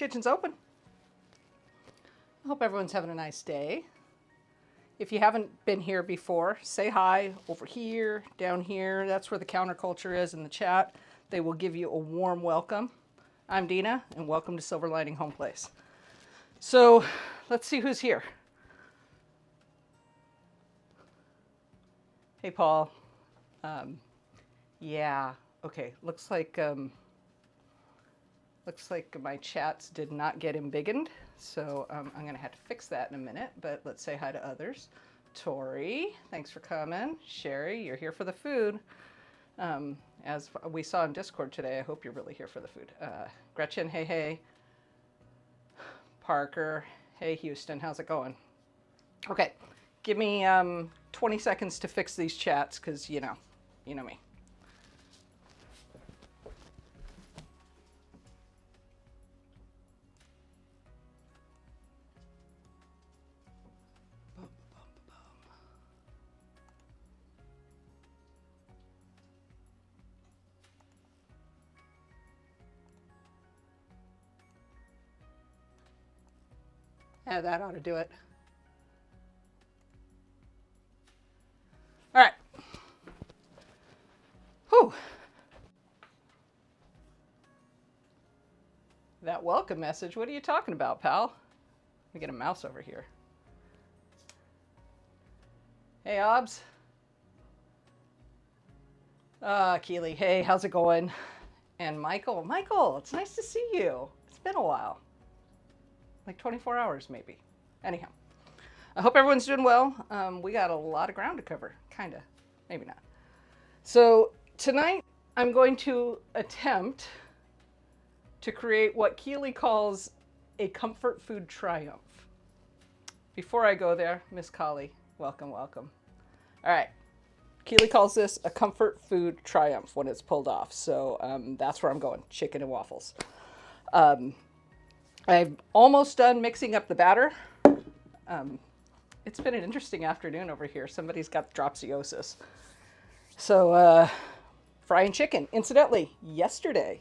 Kitchen's open. I hope everyone's having a nice day. If you haven't been here before, say hi over here, down here. That's where the counterculture is in the chat. They will give you a warm welcome. I'm Dina, and welcome to Silver Lining Homeplace. So let's see who's here. Hey, Paul. Yeah. Okay. Looks like my chats did not get embiggened, so I'm going to have to fix that in a minute. But let's say hi to others. Tori, thanks for coming. Sherry, you're here for the food. As we saw in Discord today, I hope you're really here for the food. Gretchen, hey, hey. Parker, hey, Houston, how's it going? Okay, give me 20 seconds to fix these chats, because you know me. Yeah, that ought to do it. All right. Whew. That welcome message, what are you talking about, pal? Let me get a mouse over here. Hey, Obs. Keely, hey, how's it going? And Michael, it's nice to see you. It's been a while. Like 24 hours, maybe. Anyhow, I hope everyone's doing well. We got a lot of ground to cover. Kinda. Maybe not. So tonight, I'm going to attempt to create what Keely calls a comfort food triumph. Before I go there, Miss Collie, welcome, welcome. All right. Keely calls this a comfort food triumph when it's pulled off. So that's where I'm going, chicken and waffles. I'm almost done mixing up the batter. It's been an interesting afternoon over here. Somebody's got dropsiosis. So frying chicken. Incidentally, yesterday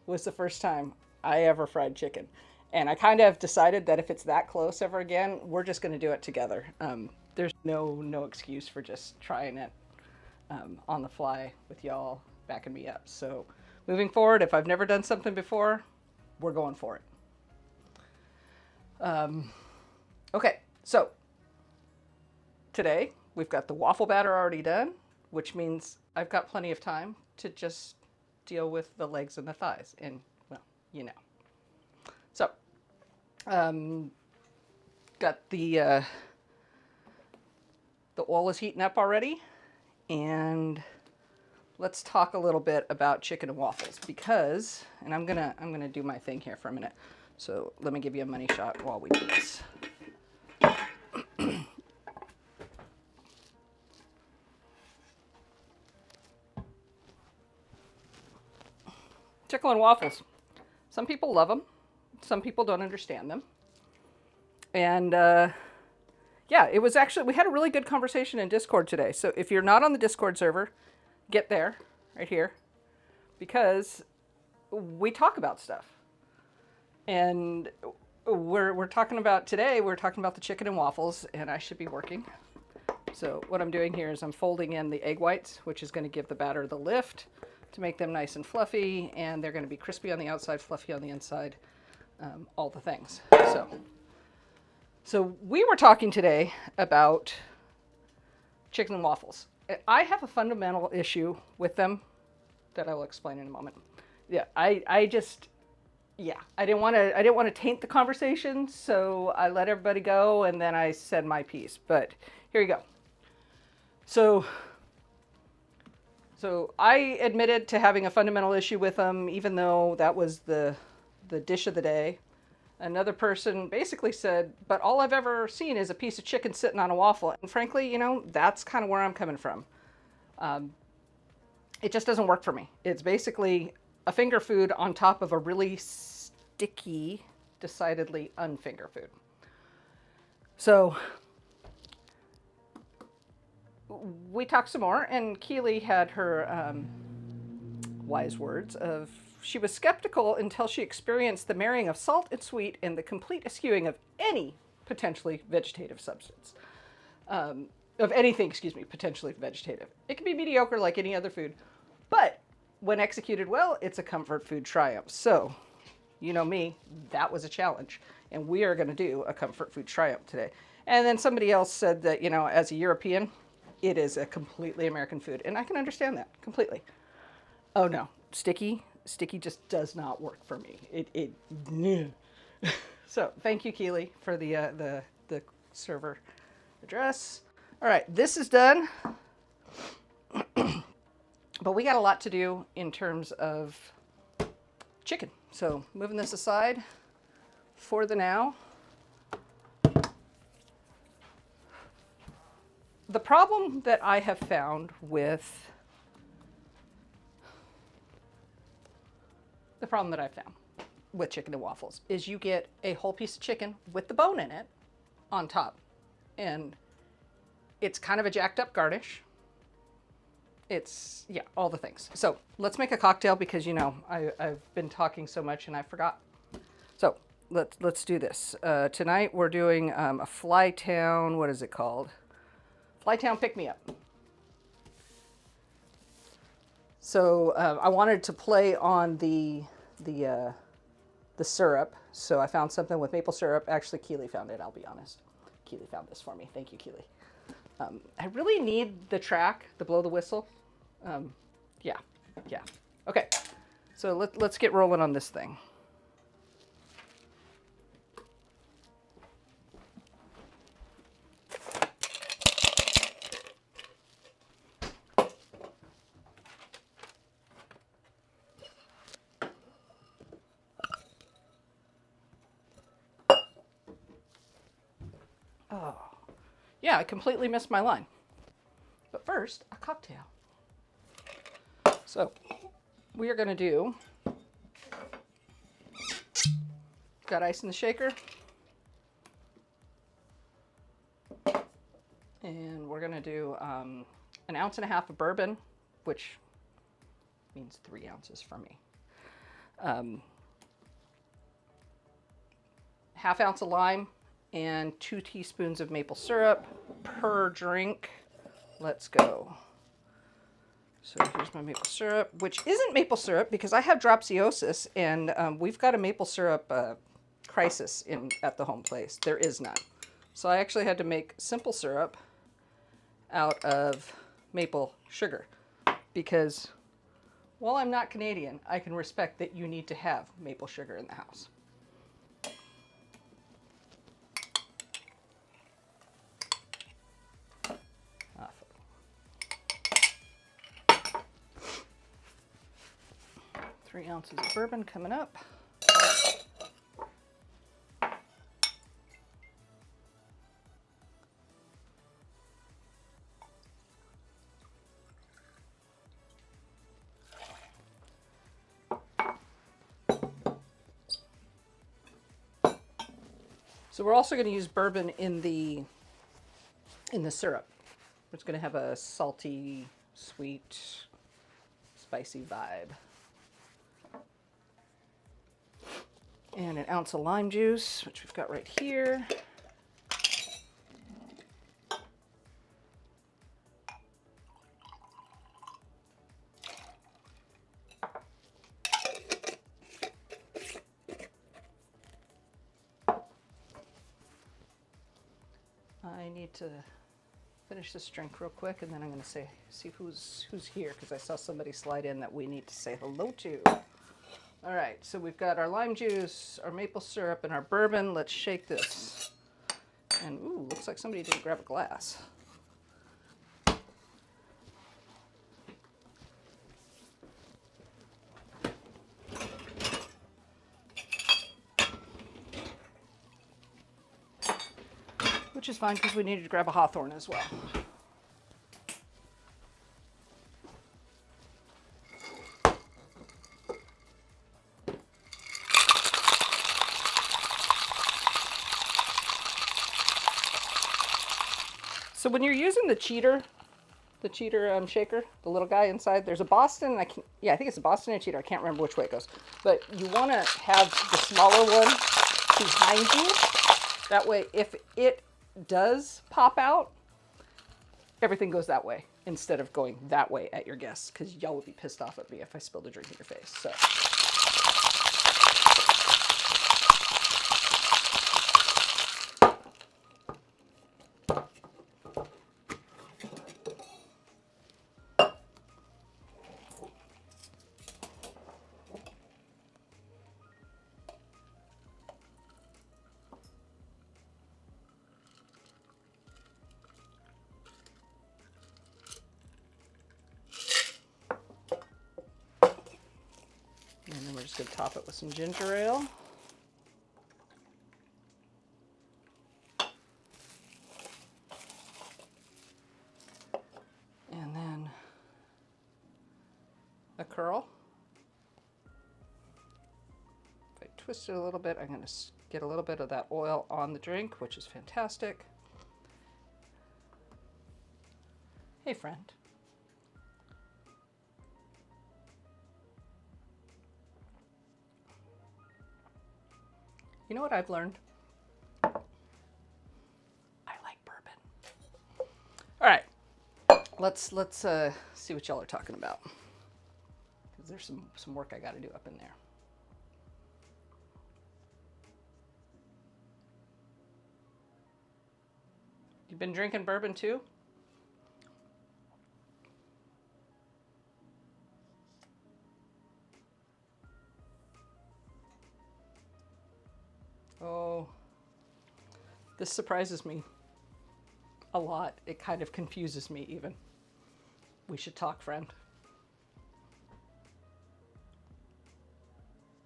was the first time I ever fried chicken. And I kind of decided that if it's that close ever again, we're just going to do it together. There's no excuse for just trying it on the fly with y'all backing me up. So moving forward, if I've never done something before, we're going for it. Okay, so today we've got the waffle batter already done, which means I've got plenty of time to just deal with the legs and the thighs, and well, you know. So, got the oil is heating up already, and let's talk a little bit about chicken and waffles because, and I'm gonna do my thing here for a minute. So let me give you a money shot while we do this. Chicken and waffles. Some people love them. Some people don't understand them. And yeah, it was actually, we had a really good conversation in Discord today. So if you're not on the Discord server, get there, right here, because we talk about stuff. And we're talking about today, we're talking about the chicken and waffles, and I should be working. So what I'm doing here is I'm folding in the egg whites, which is going to give the batter the lift to make them nice and fluffy, and they're going to be crispy on the outside, fluffy on the inside, all the things. So we were talking today about chicken and waffles. I have a fundamental issue with them that I will explain in a moment. Yeah, I didn't want to taint the conversation, so I let everybody go, and then I said my piece. But here you go. So I admitted to having a fundamental issue with them, even though that was the dish of the day. Another person basically said, but all I've ever seen is a piece of chicken sitting on a waffle. And frankly, you know, that's kind of where I'm coming from. It just doesn't work for me. It's basically a finger food on top of a really sticky, decidedly unfinger food. So we talked some more, and Keely had her wise words of she was skeptical until she experienced the marrying of salt and sweet and the complete eschewing of any potentially vegetative substance. Of anything, excuse me, potentially vegetative. It can be mediocre like any other food, but when executed well, it's a comfort food triumph. So, you know me, that was a challenge. And we are going to do a comfort food triumph today. And then somebody else said that, you know, as a European, it is a completely American food. And I can understand that completely. Oh no, sticky just does not work for me. So thank you, Keely, for the server address. All right, this is done. But we got a lot to do in terms of chicken. So moving this aside for the now. The problem that I have found with chicken and waffles is you get a whole piece of chicken with the bone in it on top. And it's kind of a jacked up garnish. It's, yeah, all the things. So let's make a cocktail because, you know, I've been talking so much and I forgot. So let's do this. Tonight we're doing a Flytown, what is it called? Flytown Pick-Me-Up. So I wanted to play on the syrup. So I found something with maple syrup. Actually, Keely found it, I'll be honest. Keely found this for me. Thank you, Keely. I really need the track, the blow the whistle. Yeah. Okay, so let's get rolling on this thing. Oh, yeah, I completely missed my line. But first, a cocktail. So, we are going to do, got ice in the shaker. And we're going to do 1.5 ounces of bourbon, which means 3 ounces for me. 1/2 ounce of lime and 2 teaspoons of maple syrup per drink. Let's go. So here's my maple syrup, which isn't maple syrup because I have dropsiosis and we've got a maple syrup crisis at the home place. There is none. So I actually had to make simple syrup out of maple sugar because while I'm not Canadian, I can respect that you need to have maple sugar in the house. Three ounces of bourbon coming up. So we're also going to use bourbon in the syrup. It's going to have a salty, sweet, spicy vibe. And 1 ounce of lime juice, which we've got right here. I need to finish this drink real quick, and then I'm going to see who's here, because I saw somebody slide in that we need to say hello to. All right, so we've got our lime juice, our maple syrup, and our bourbon. Let's shake this. And ooh, looks like somebody didn't grab a glass. Which is fine because we needed to grab a Hawthorne as well. So when you're using the cheater, the cheater shaker, the little guy inside. There's a Boston, and I think it's a Boston and cheater. I can't remember which way it goes. But you want to have the smaller one behind you. That way, if it does pop out, everything goes that way instead of going that way at your guests, because y'all would be pissed off at me if I spilled a drink in your face. So. And then we're just going to top it with some ginger ale. And then a curl. If I twist it a little bit, I'm going to get a little bit of that oil on the drink, which is fantastic. Hey, friend. You know what I've learned? I like bourbon. All right, let's see what y'all are talking about, because there's some work I got to do up in there. You've been drinking bourbon too? Oh, this surprises me a lot. It kind of confuses me even. We should talk, friend.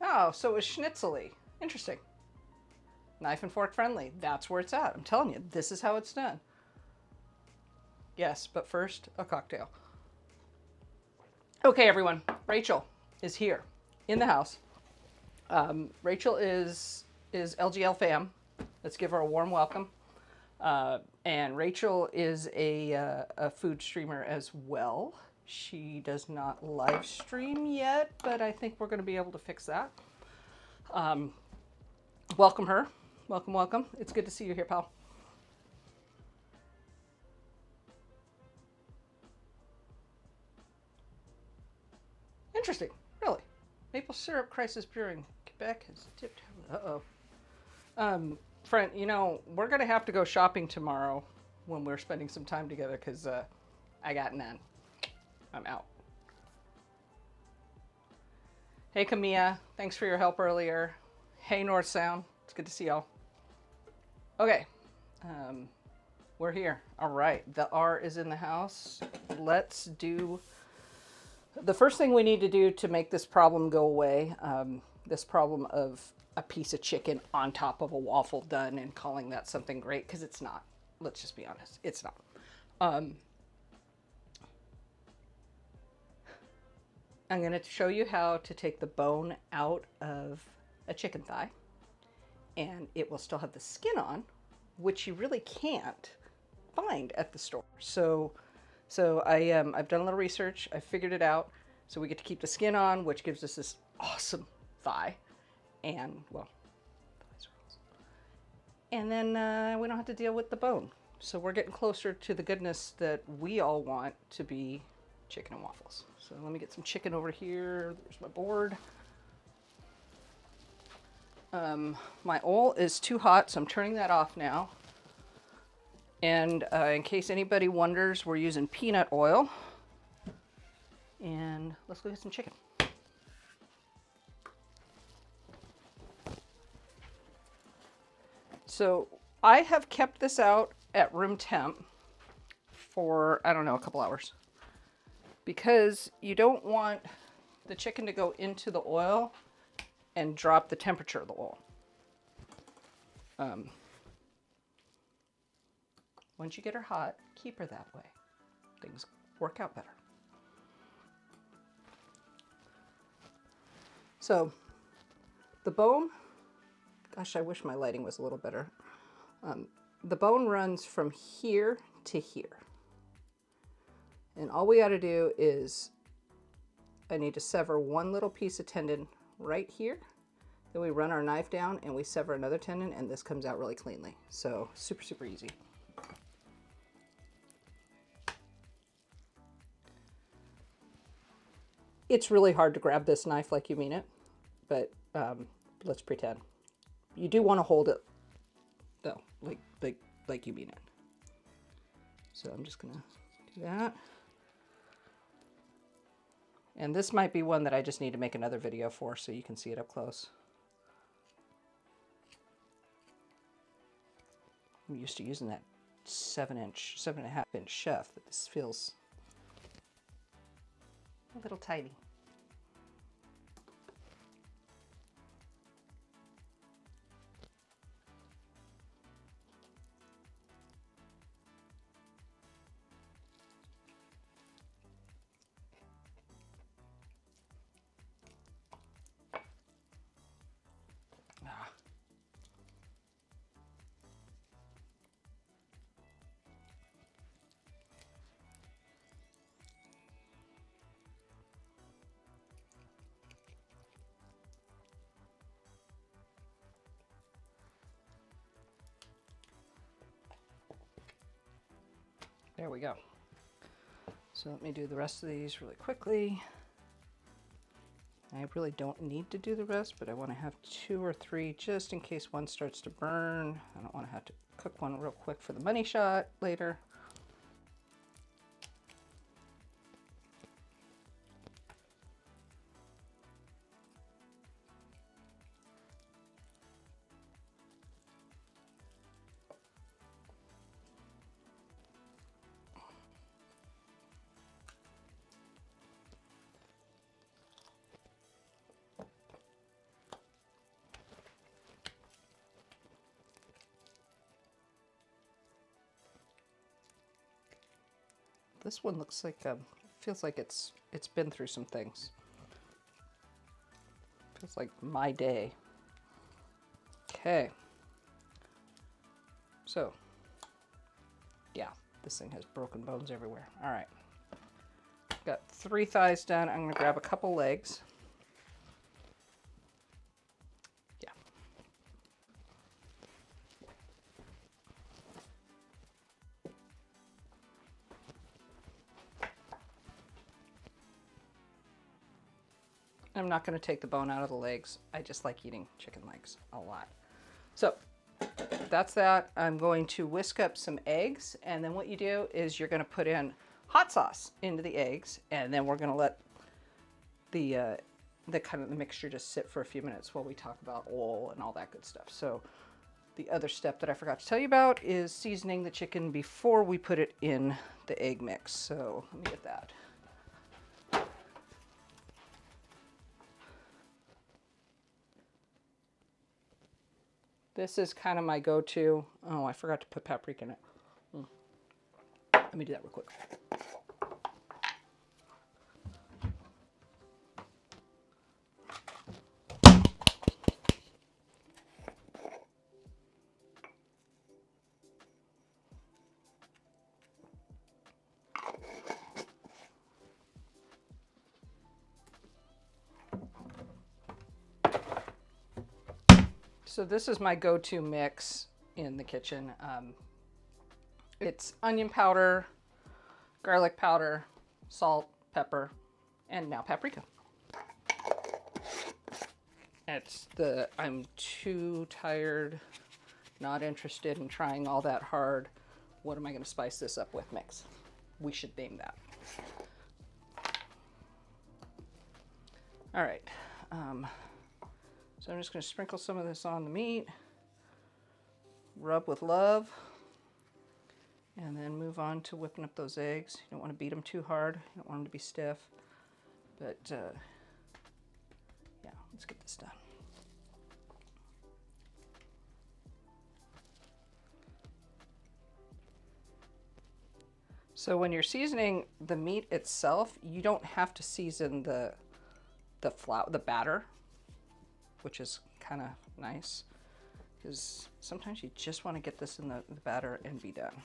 Oh, so it was schnitzely. Interesting. Knife and fork friendly. That's where it's at. I'm telling you, this is how it's done. Yes, but first, a cocktail. Okay, everyone. Rachel is here in the house. Rachel is LGL fam. Let's give her a warm welcome. And Rachel is a food streamer as well. She does not live stream yet, but I think we're going to be able to fix that. Welcome her. Welcome, welcome. It's good to see you here, pal. Interesting. Really. Maple syrup crisis brewing. Quebec has dipped. Uh-oh. Friend, you know, we're going to have to go shopping tomorrow when we're spending some time together, because I got none. I'm out. Hey, Camilla. Thanks for your help earlier. Hey, North Sound. It's good to see y'all. Okay. We're here. All right. The R is in the house. Let's do... The first thing we need to do to make this problem go away, this problem of a piece of chicken on top of a waffle done and calling that something great, because it's not. Let's just be honest. It's not. I'm going to show you how to take the bone out of a chicken thigh, and it will still have the skin on, which you really can't find at the store. So I've done a little research. I figured it out. So we get to keep the skin on, which gives us this awesome thigh. And, well, thighs are awesome. And then we don't have to deal with the bone. So we're getting closer to the goodness that we all want to be chicken and waffles. So let me get some chicken over here. There's my board. My oil is too hot, so I'm turning that off now. And in case anybody wonders, we're using peanut oil. And let's go get some chicken. So I have kept this out at room temp for, I don't know, a couple hours. Because you don't want the chicken to go into the oil and drop the temperature of the oil. Once you get her hot, keep her that way. Things work out better. So the bone, gosh, I wish my lighting was a little better. The bone runs from here to here. And all we got to do is, I need to sever one little piece of tendon right here. Then we run our knife down and we sever another tendon, and this comes out really cleanly. So super, super easy. It's really hard to grab this knife like you mean it, but let's pretend. You do want to hold it though, like you mean it. So I'm just gonna do that. And this might be one that I just need to make another video for so you can see it up close. I'm used to using that 7.5 inch chef, but this feels a little tiny. There we go. So let me do the rest of these really quickly. I really don't need to do the rest, but I want to have 2 or 3 just in case one starts to burn. I don't want to have to cook one real quick for the money shot later. This one looks like, feels like it's been through some things. Feels like my day. Okay. So, yeah, this thing has broken bones everywhere. All right. Got 3 thighs done. I'm gonna grab a couple legs. I'm not going to take the bone out of the legs. I just like eating chicken legs a lot. So that's that. I'm going to whisk up some eggs, and then what you do is you're going to put in hot sauce into the eggs, and then we're going to let the kind of the mixture just sit for a few minutes while we talk about oil and all that good stuff. So the other step that I forgot to tell you about is seasoning the chicken before we put it in the egg mix. So let me get that. This is kind of my go-to. Oh, I forgot to put paprika in it. Let me do that real quick. So this is my go-to mix in the kitchen. It's onion powder, garlic powder, salt, pepper, and now paprika. I'm too tired, not interested in trying all that hard. What am I going to spice this up with mix? We should name that. All right. So I'm just going to sprinkle some of this on the meat, rub with love, and then move on to whipping up those eggs. You don't want to beat them too hard. You don't want them to be stiff. But yeah, let's get this done. So when you're seasoning the meat itself, you don't have to season the batter, which is kind of nice, because sometimes you just want to get this in the batter and be done.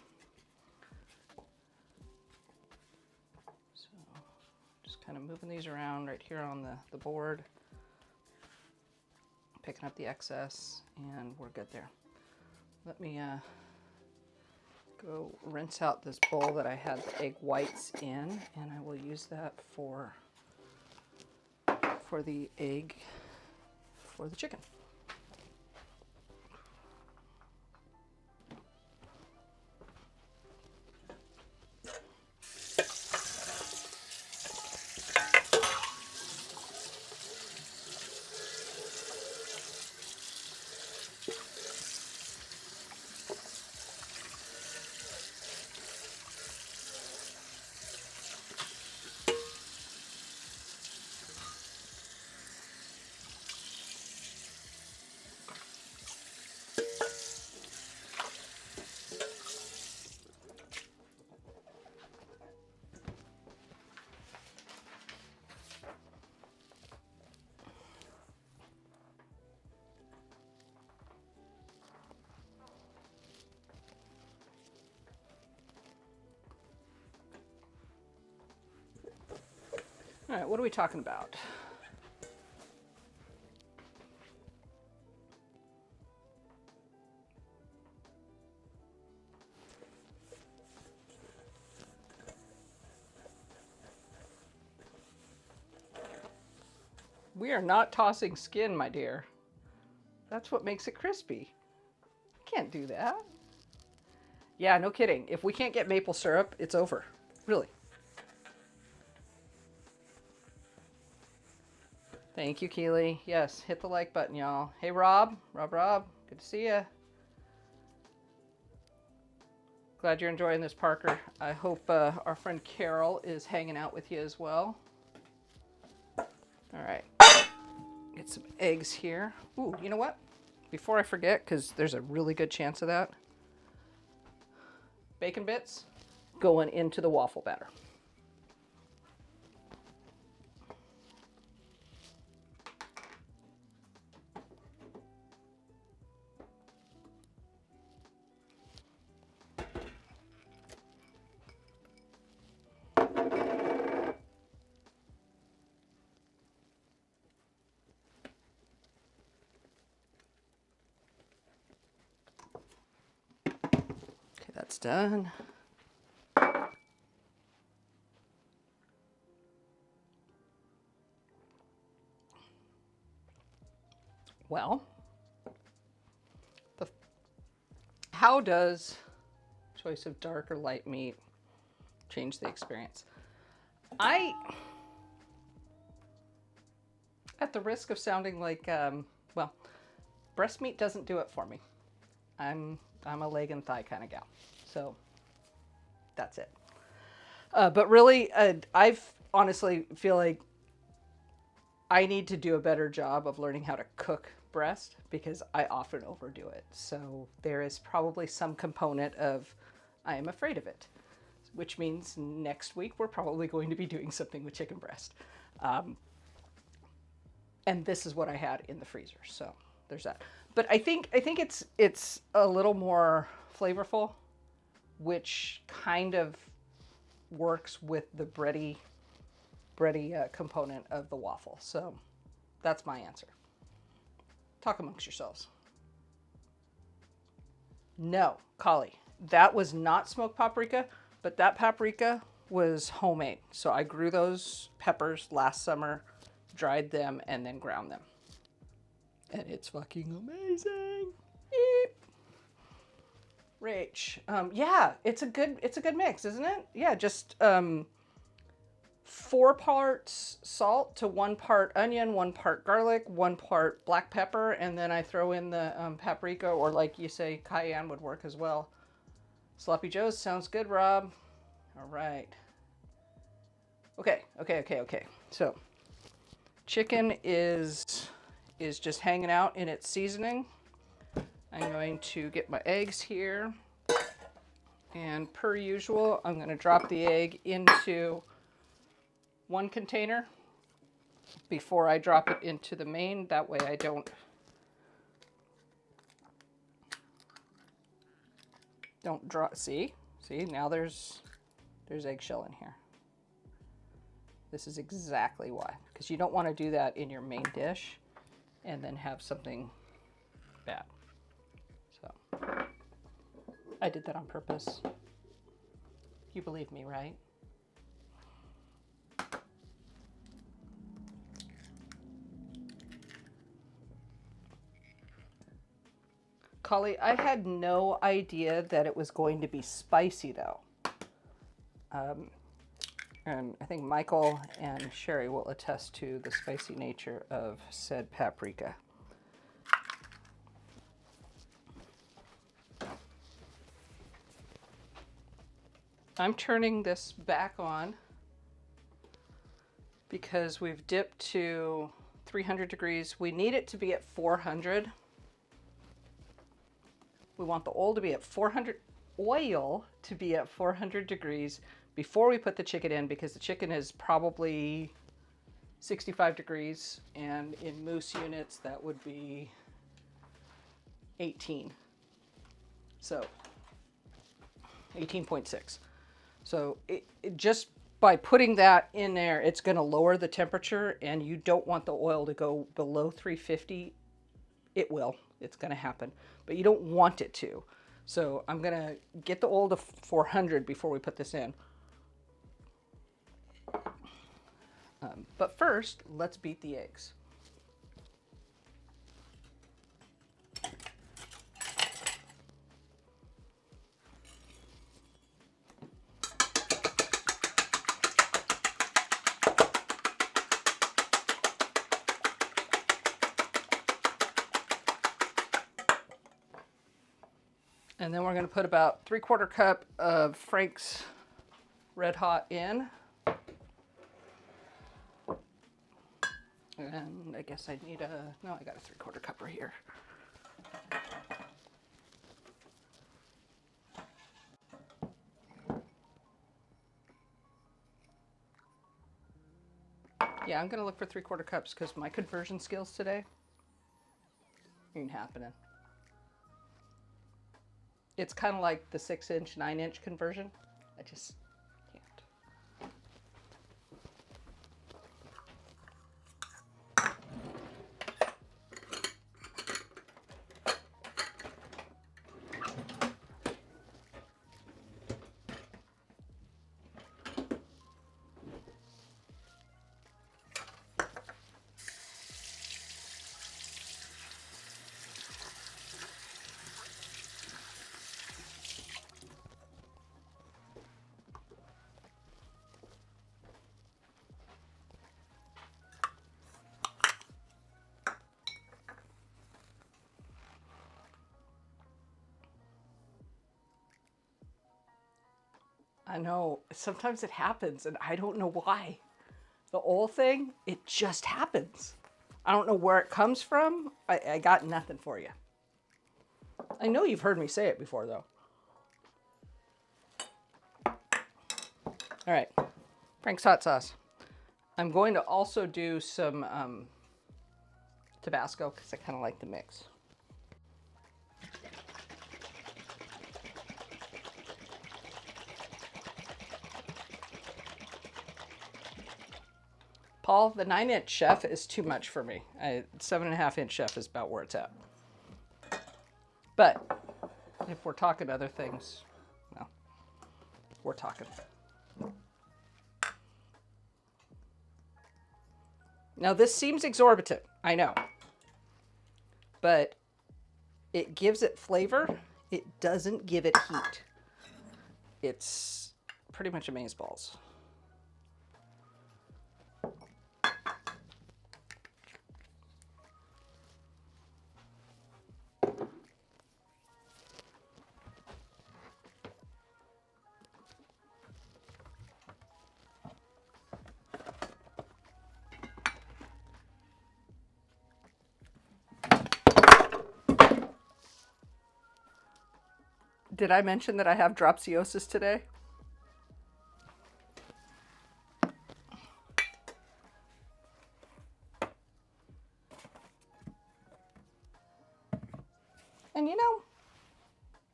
kind of moving these around right here on the board, picking up the excess, and we're good there. Let me go rinse out this bowl that I had the egg whites in, and I will use that for the egg for the chicken. All right, what are we talking about? We are not tossing skin, my dear. That's what makes it crispy. Can't do that. Yeah, no kidding. If we can't get maple syrup, it's over. Really. Thank you, Keely. Yes, hit the like button, y'all. Hey, Rob. Rob. Good to see you. Glad you're enjoying this, Parker. I hope our friend Carol is hanging out with you as well. All right. Get some eggs here. Ooh, you know what? Before I forget, because there's a really good chance of that, bacon bits going into the waffle batter. Okay, that's done. Well, how does choice of dark or light meat change the experience? At the risk of sounding like, well, breast meat doesn't do it for me. I'm a leg and thigh kind of gal, so that's it. But really, I've honestly feel like I need to do a better job of learning how to cook breast because I often overdo it. So there is probably some component of I am afraid of it, which means next week we're probably going to be doing something with chicken breast. And this is what I had in the freezer, so there's that. But I think it's a little more flavorful, which kind of works with the bready component of the waffle. So that's my answer. Talk amongst yourselves. No, Collie, that was not smoked paprika, but that paprika was homemade. So I grew those peppers last summer, dried them, and then ground them. And it's fucking amazing. Beep. Rach. Yeah, it's a good mix, isn't it? Yeah, just 4 parts salt to 1 part onion, 1 part garlic, 1 part black pepper, and then I throw in the paprika, or like you say, cayenne would work as well. Sloppy Joe's sounds good, Rob. All right. Okay. So chicken is just hanging out in its seasoning. I'm going to get my eggs here. And per usual, I'm going to drop the egg into 1 container before I drop it into the main. That way I don't drop. See, now there's eggshell in here. This is exactly why, because you don't want to do that in your main dish and then have something bad. So I did that on purpose. You believe me, right? Collie, I had no idea that it was going to be spicy though. And I think Michael and Sherry will attest to the spicy nature of said paprika. I'm turning this back on because we've dipped to 300 degrees. We need it to be at 400. We want the oil to be at 400 degrees before we put the chicken in, because the chicken is probably 65 degrees, and in moose units that would be 18. So 18.6. So just by putting that in there, it's going to lower the temperature, and you don't want the oil to go below 350. It will. It's going to happen, but you don't want it to. So I'm going to get the oil to 400 before we put this in. But first, let's beat the eggs. And then we're going to put about 3/4 cup of Frank's Red Hot in. And I guess I need no, I got a 3/4 cup right here. Yeah, I'm going to look for 3/4 cups because my conversion skills today ain't happening. It's kind of like the 6-inch, 9-inch conversion. I just can't. I know, sometimes it happens and I don't know why. The oil thing, it just happens. I don't know where it comes from. I got nothing for you. I know you've heard me say it before though. All right, Frank's hot sauce. I'm going to also do some Tabasco because I kind of like the mix. Paul, the 9-inch chef is too much for me. 7.5-inch chef is about where it's at. But if we're talking other things, well, we're talking. Now this seems exorbitant, I know, but it gives it flavor. It doesn't give it heat. It's pretty much amazeballs. Did I mention that I have dropsiosis today? And you know,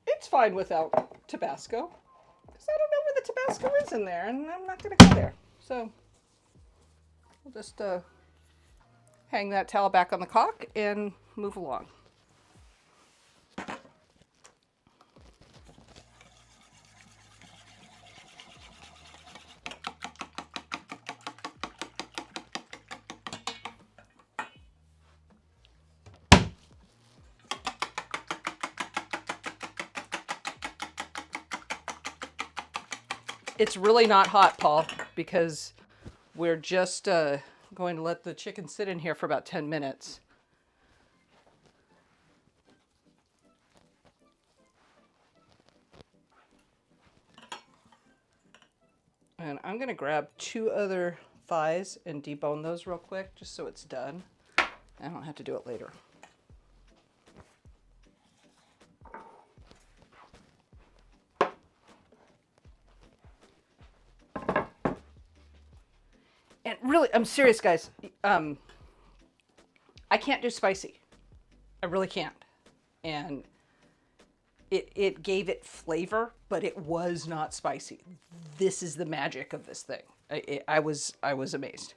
it's fine without Tabasco, because I don't know where the Tabasco is in there, and I'm not going to go there. So, just hang that towel back on the caulk and move along. It's really not hot, Paul, because we're just going to let the chicken sit in here for about 10 minutes. And I'm going to grab 2 other thighs and debone those real quick, just so it's done. I don't have to do it later. And really, I'm serious, guys. I can't do spicy. I really can't. And it gave it flavor, but it was not spicy. This is the magic of this thing. I was amazed.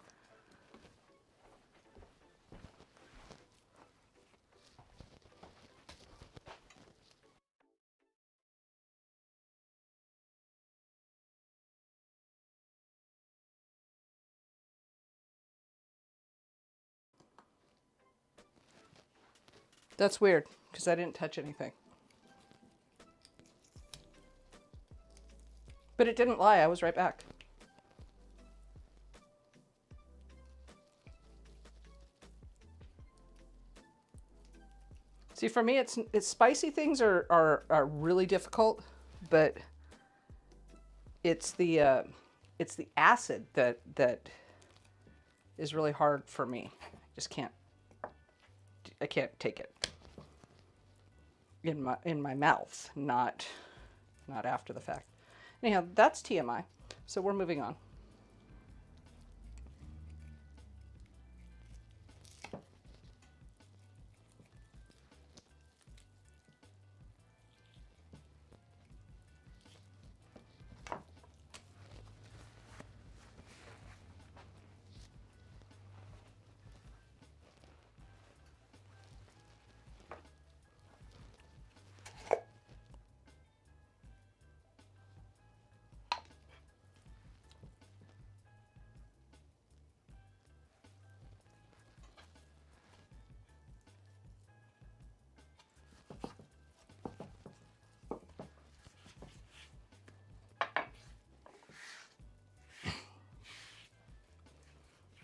That's weird, because I didn't touch anything. But it didn't lie. I was right back. See, for me, it's spicy things are really difficult, but it's the acid that is really hard for me. I can't take it in my mouth, not after the fact. Anyhow, that's TMI. So we're moving on.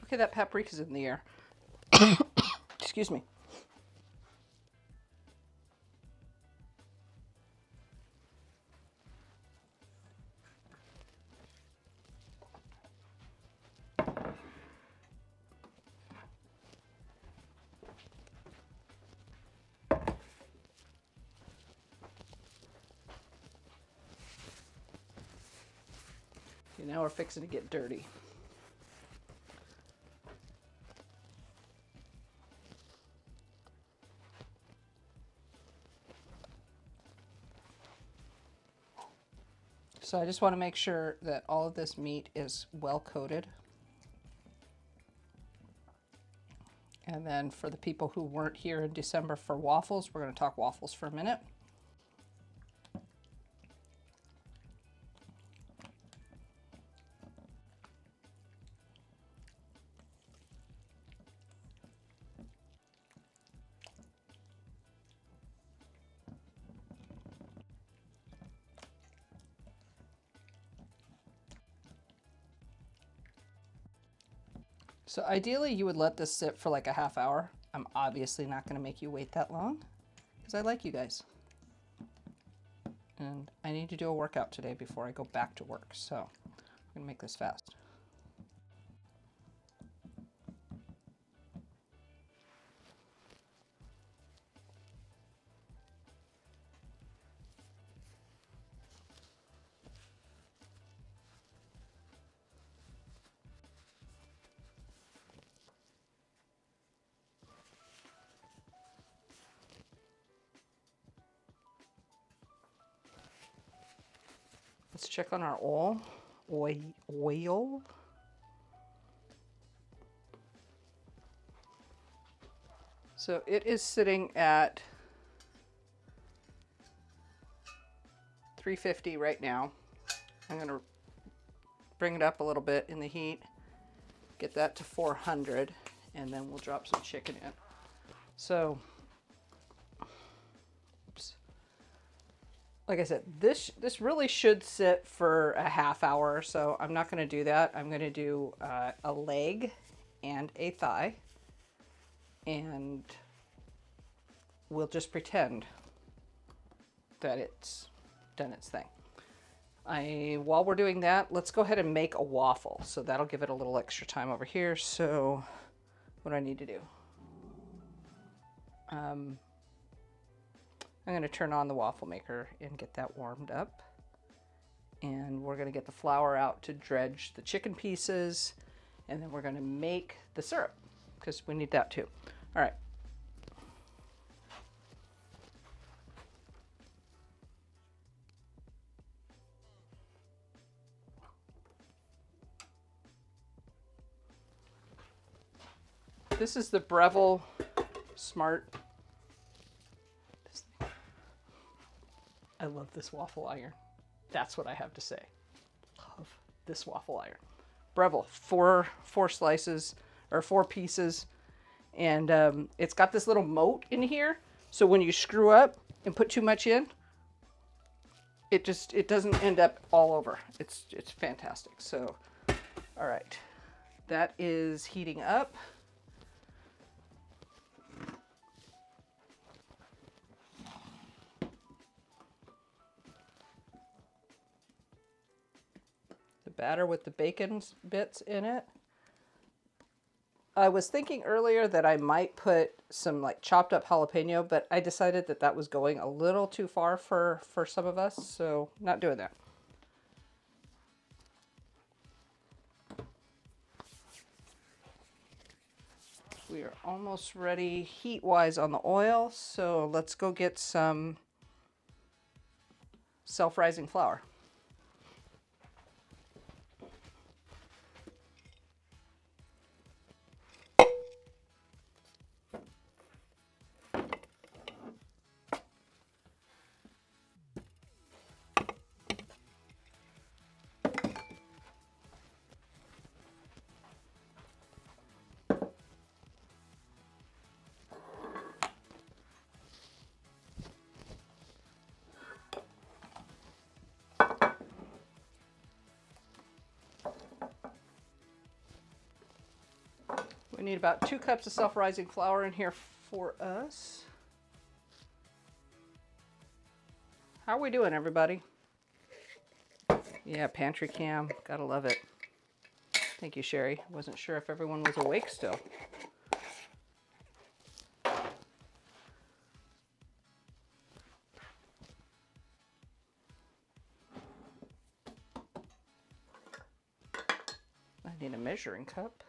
Okay, that paprika's in the air. Excuse me. Okay, now we're fixing to get dirty. So I just want to make sure that all of this meat is well coated. And then for the people who weren't here in December for waffles, we're going to talk waffles for a minute. So ideally you would let this sit for like a half hour. I'm obviously not going to make you wait that long because I like you guys. And I need to do a workout today before I go back to work. So I'm going to make this fast. Let's check on our oil. So it is sitting at 350 right now. I'm going to bring it up a little bit in the heat, get that to 400, and then we'll drop some chicken in. So, oops. Like I said, this really should sit for a half hour or so. I'm not going to do that. I'm going to do a leg and a thigh, and we'll just pretend that it's done its thing. While we're doing that, let's go ahead and make a waffle. So that'll give it a little extra time over here. So what do I need to do? I'm going to turn on the waffle maker and get that warmed up. And we're going to get the flour out to dredge the chicken pieces. And then we're going to make the syrup because we need that too. All right. This is the Breville Smart. I love this waffle iron. That's what I have to say. Love this waffle iron. Breville, four slices or 4 pieces, and it's got this little moat in here. So when you screw up and put too much in, it doesn't end up all over. It's fantastic. So, all right, that is heating up. Batter with the bacon bits in it. I was thinking earlier that I might put some like chopped up jalapeno, but I decided that that was going a little too far for some of us, so not doing that. We are almost ready heat-wise on the oil, so let's go get some self-rising flour. We need about 2 cups of self-rising flour in here for us. How are we doing, everybody? Yeah, pantry cam. Gotta love it. Thank you, Sherry. Wasn't sure if everyone was awake still. I need a measuring cup.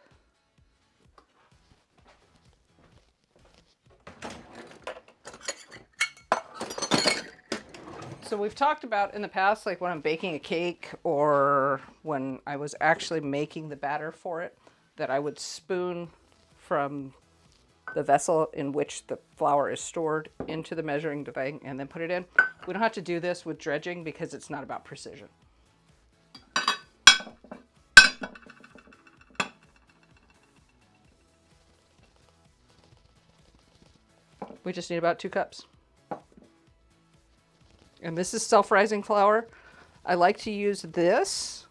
So we've talked about in the past, like when I'm baking a cake or when I was actually making the batter for it, that I would spoon from the vessel in which the flour is stored into the measuring thing and then put it in. We don't have to do this with dredging because it's not about precision. We just need about 2 cups. And this is self-rising flour. I like to use this.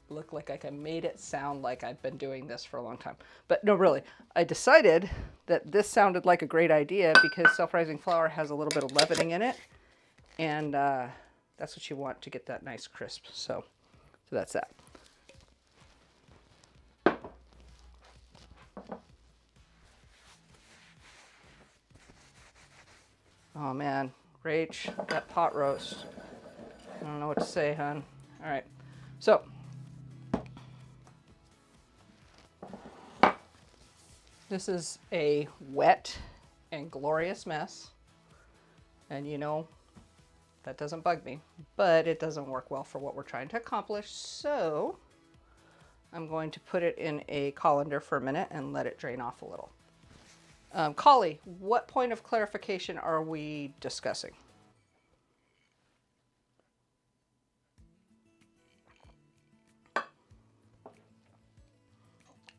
Look like I made it sound like I've been doing this for a long time. But no, really, I decided that this sounded like a great idea because self-rising flour has a little bit of leavening in it. And that's what you want to get that nice crisp. So that's that. Oh man, Rach, that pot roast. I don't know what to say, hon. All right, so this is a wet and glorious mess. And you know, that doesn't bug me, but it doesn't work well for what we're trying to accomplish. So I'm going to put it in a colander for a minute and let it drain off a little. Collie, what point of clarification are we discussing?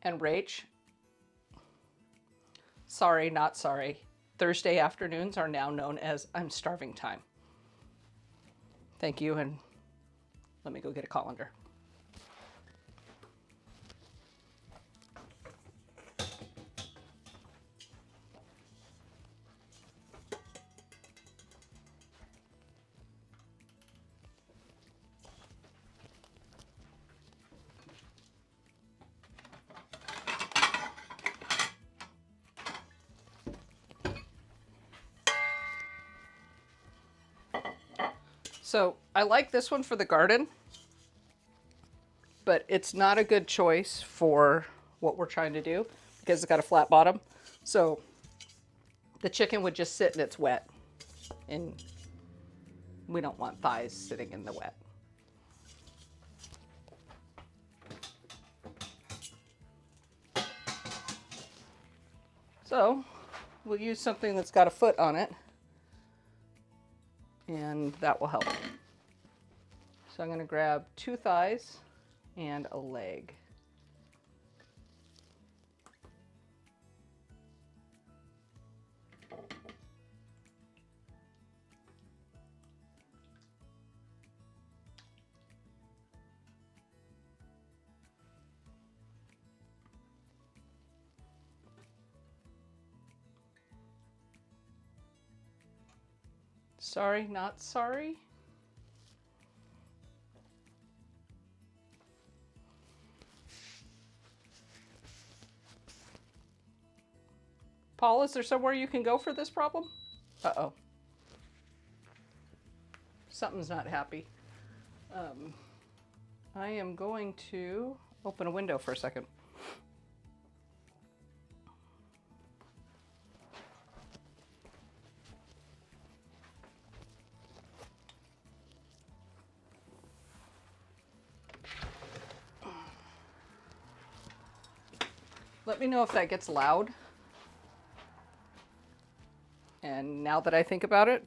And Rach, sorry, not sorry. Thursday afternoons are now known as I'm starving time. Thank you, and let me go get a colander. So I like this one for the garden, but it's not a good choice for what we're trying to do because it's got a flat bottom. So the chicken would just sit in its wet, and we don't want thighs sitting in the wet. So we'll use something that's got a foot on it, and that will help. So I'm going to grab 2 thighs and a leg. Sorry, not sorry. Paul, is there somewhere you can go for this problem? Uh-oh. Something's not happy. I am going to open a window for a second. Let me know if that gets loud. And now that I think about it,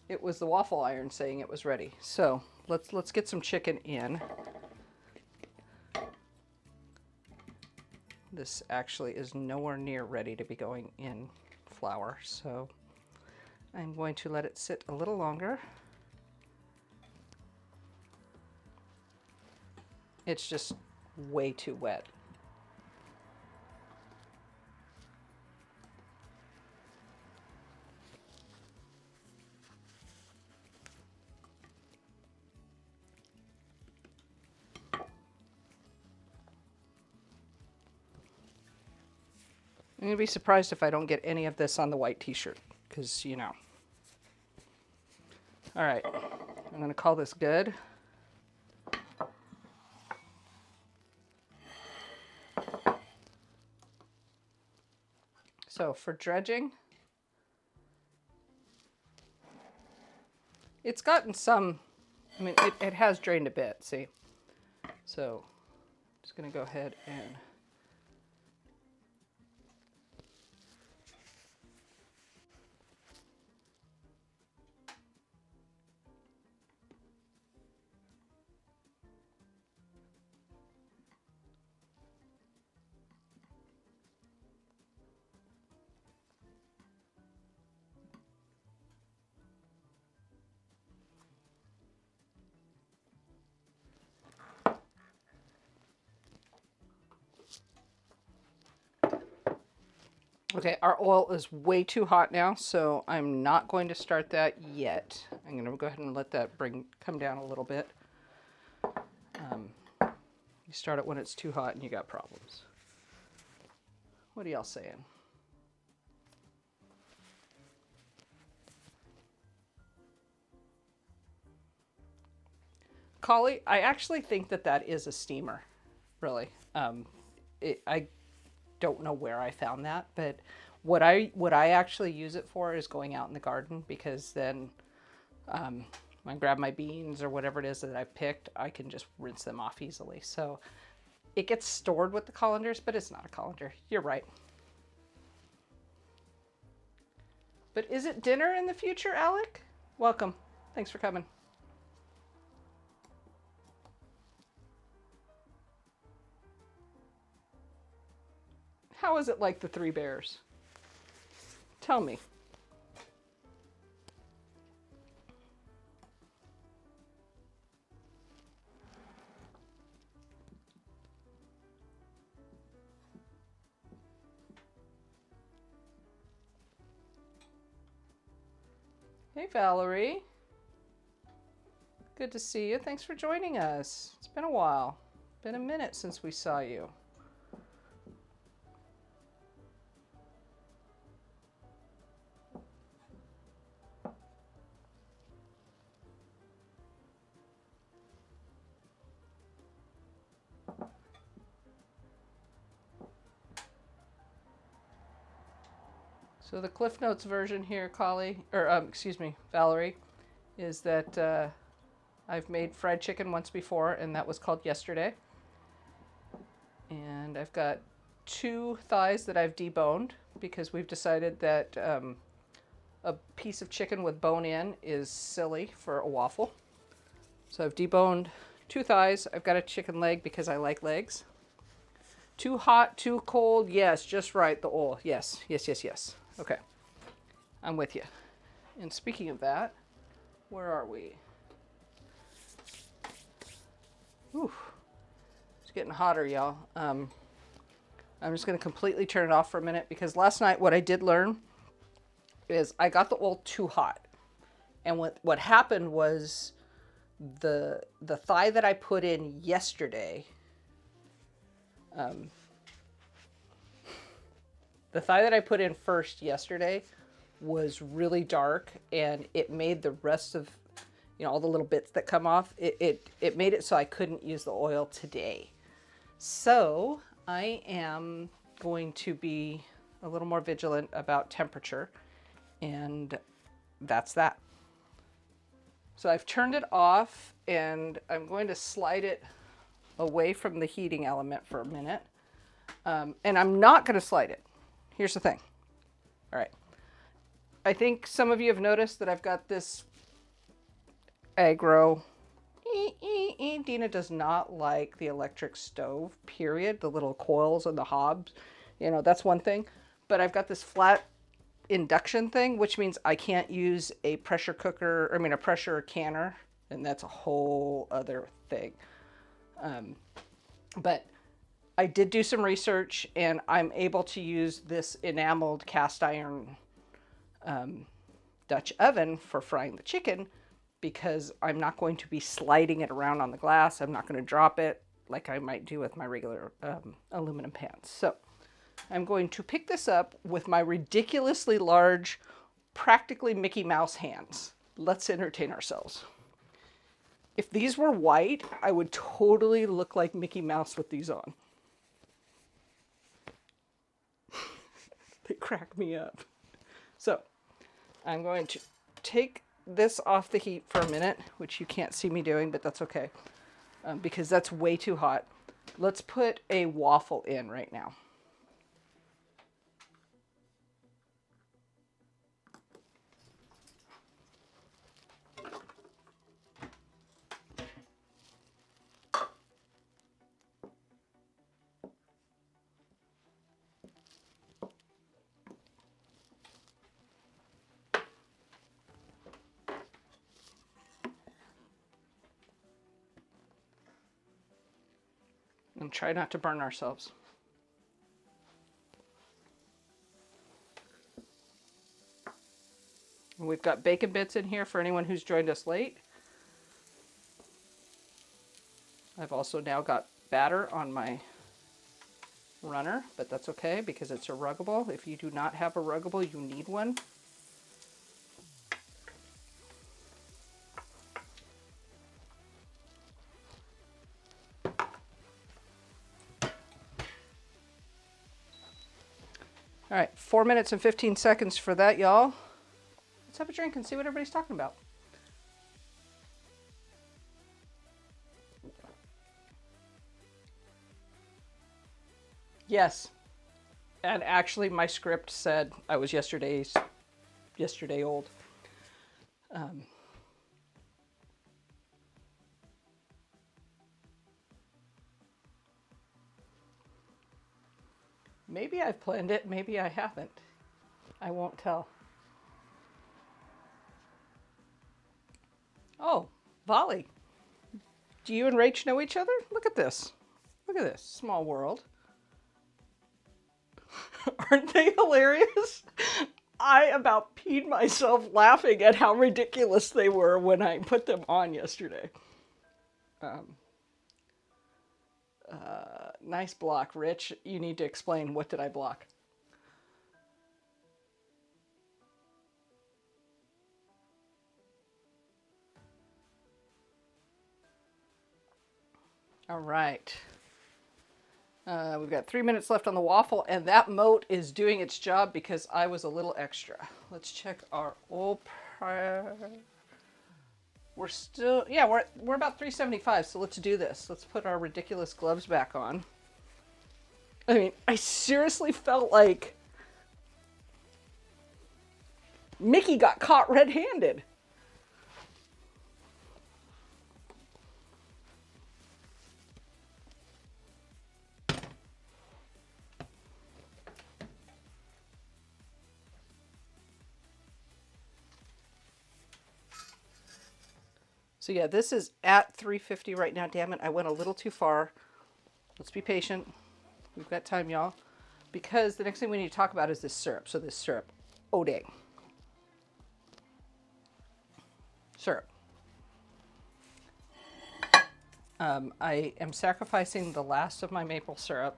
it was the waffle iron saying it was ready. So let's get some chicken in. This actually is nowhere near ready to be going in flour, so I'm going to let it sit a little longer. It's just way too wet. I'm going to be surprised if I don't get any of this on the white t-shirt, because, you know. All right, I'm going to call this good. So for dredging, it's gotten some, I mean, it has drained a bit, see? So I'm just going to go ahead and okay, our oil is way too hot now, so I'm not going to start that yet. I'm going to go ahead and let that come down a little bit. You start it when it's too hot and you got problems. What are y'all saying? Collie, I actually think that that is a steamer, really. I don't know where I found that, but what I actually use it for is going out in the garden, because then when I grab my beans or whatever it is that I picked, I can just rinse them off easily. So it gets stored with the colanders, but it's not a colander. You're right. But is it dinner in the future, Alec? Welcome. Thanks for coming. How is it like the Three Bears? Tell me. Hey, Valerie. Good to see you. Thanks for joining us. It's been a while. Been a minute since we saw you. So the Cliff Notes version here, Valerie, is that I've made fried chicken once before, and that was called yesterday. And I've got 2 thighs that I've deboned because we've decided that a piece of chicken with bone in is silly for a waffle. So I've deboned 2 thighs. I've got a chicken leg because I like legs. Too hot, too cold? Yes, just right, the oil. Yes, yes, yes, yes. Okay, I'm with you. And speaking of that, where are we? Ooh, it's getting hotter, y'all. I'm just going to completely turn it off for a minute because last night what I did learn is I got the oil too hot. And what happened was the thigh that I put in yesterday, the thigh that I put in first yesterday was really dark, and it made the rest of, all the little bits that come off, it made it so I couldn't use the oil today. So I am going to be a little more vigilant about temperature, and that's that. So I've turned it off, and I'm going to slide it away from the heating element for a minute. And I'm not going to slide it. Here's the thing. All right. I think some of you have noticed that I've got this aggro. Dina does not like the electric stove, period. The little coils and the hobs, that's one thing. But I've got this flat induction thing, which means I can't use a pressure cooker, a pressure canner, and that's a whole other thing. But I did do some research, and I'm able to use this enameled cast iron Dutch oven for frying the chicken because I'm not going to be sliding it around on the glass. I'm not going to drop it like I might do with my regular aluminum pans. So I'm going to pick this up with my ridiculously large, practically Mickey Mouse hands. Let's entertain ourselves. If these were white, I would totally look like Mickey Mouse with these on. They crack me up. So I'm going to take this off the heat for a minute, which you can't see me doing, but that's okay, because that's way too hot. Let's put a waffle in right now. And try not to burn ourselves. And we've got bacon bits in here for anyone who's joined us late. I've also now got batter on my runner, but that's okay because it's a ruggable. If you do not have a ruggable, you need one. All right, 4 minutes and 15 seconds for that, y'all. Let's have a drink and see what everybody's talking about. Yes. And actually, my script said I was yesterday's yesterday old. Maybe I've planned it, maybe I haven't. I won't tell. Oh, Volley. Do you and Rach know each other? Look at this. Look at this. Small world. Aren't they hilarious? I about peed myself laughing at how ridiculous they were when I put them on yesterday. Nice block, Rich. You need to explain, what did I block? All right. We've got 3 minutes left on the waffle, and that moat is doing its job because I was a little extra. Let's check our old. We're still, yeah, we're about 375. So let's do this. Let's put our ridiculous gloves back on. I mean, I seriously felt like Mickey got caught red-handed. So yeah, this is at 350 right now. Damn it, I went a little too far. Let's be patient. We've got time, y'all. Because the next thing we need to talk about is this syrup. So this syrup. Oh, dang. Syrup. I am sacrificing the last of my maple syrup.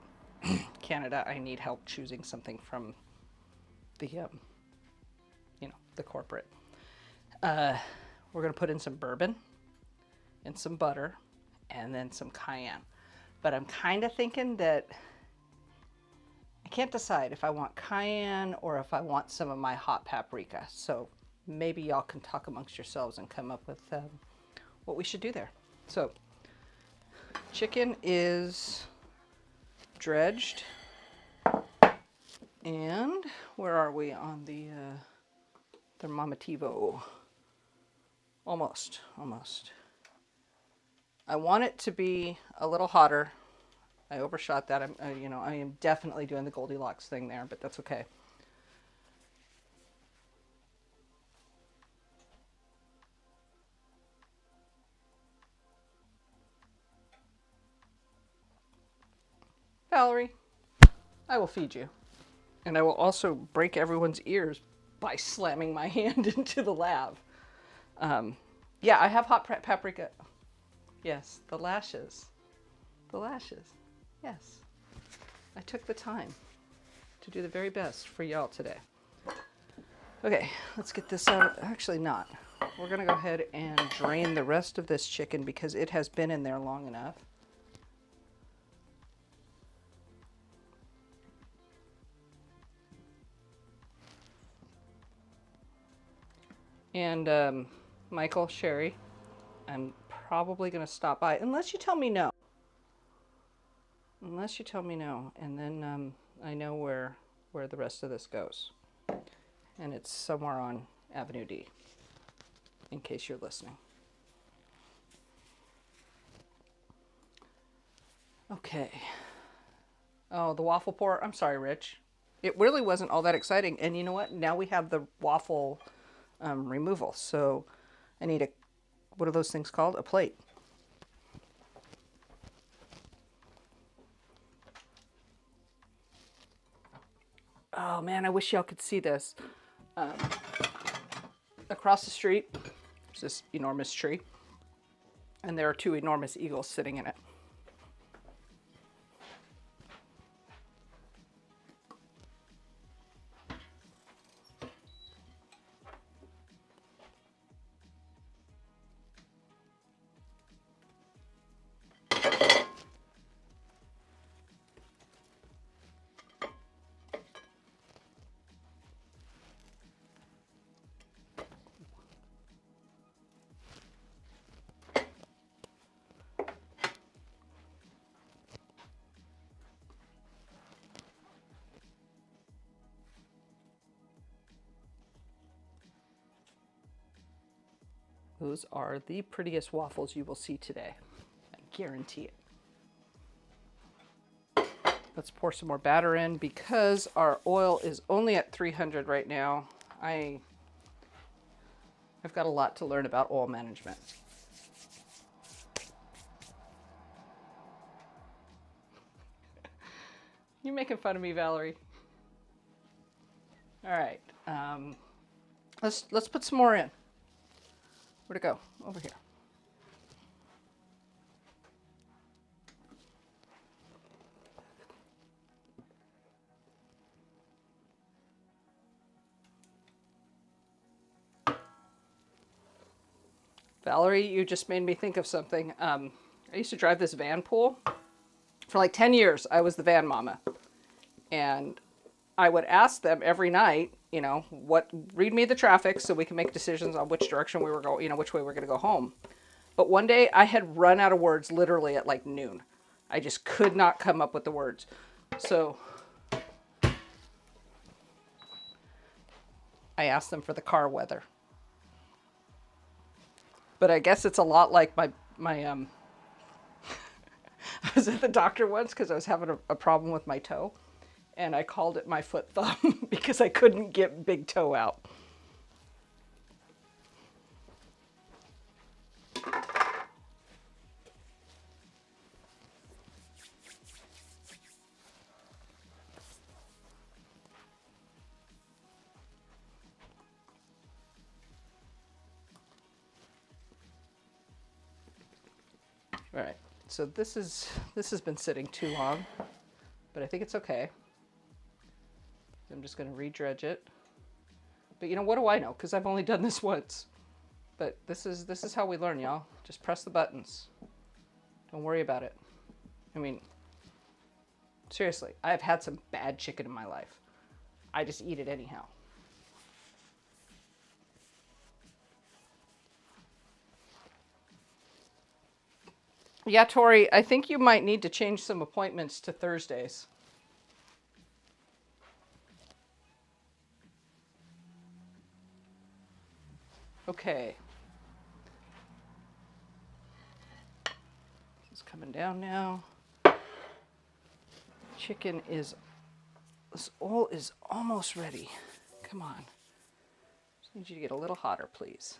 Canada, I need help choosing something from the, the corporate. We're going to put in some bourbon and some butter and then some cayenne. But I'm kind of thinking that I can't decide if I want cayenne or if I want some of my hot paprika. So maybe y'all can talk amongst yourselves and come up with what we should do there. So chicken is dredged. And where are we on the thermomativo? Almost. I want it to be a little hotter. I overshot that. I am definitely doing the Goldilocks thing there, but that's okay. Valerie, I will feed you. And I will also break everyone's ears by slamming my hand into the lav. Yeah, I have hot paprika. Yes, the lashes. The lashes. Yes. I took the time to do the very best for y'all today. Okay, let's get this out. Actually not. We're going to go ahead and drain the rest of this chicken because it has been in there long enough. And Michael, Sherry, I'm probably going to stop by unless you tell me no. Unless you tell me no, and then I know where the rest of this goes. And it's somewhere on Avenue D, in case you're listening. Okay. Oh, the waffle pour. I'm sorry, Rich. It really wasn't all that exciting. And you know what? Now we have the waffle removal. So I need what are those things called? A plate. Oh man, I wish y'all could see this. Across the street, there's this enormous tree, and there are two enormous eagles sitting in it. Those are the prettiest waffles you will see today. I guarantee it. Let's pour some more batter in because our oil is only at 300 right now. I've got a lot to learn about oil management. You making fun of me, Valerie? All right, let's put some more in. Where'd it go? Over here. Valerie, you just made me think of something. I used to drive this van pool. For like 10 years, I was the van mama. And I would ask them every night, you know, read me the traffic so we can make decisions on which direction we were going, you know, which way we're going to go home. But one day I had run out of words literally at like noon. I just could not come up with the words. So I asked them for the car weather. But I guess it's a lot like my I was at the doctor once because I was having a problem with my toe. And I called it my foot thumb because I couldn't get big toe out. All right, so this has been sitting too long, but I think it's okay. I'm just going to re-dredge it. But you know, what do I know? Because I've only done this once. But this is how we learn, y'all. Just press the buttons. Don't worry about it. I mean, seriously, I've had some bad chicken in my life. I just eat it anyhow. Yeah, Tori, I think you might need to change some appointments to Thursdays. Okay. This is coming down now. Chicken is, this oil is almost ready. Come on. Just need you to get a little hotter, please.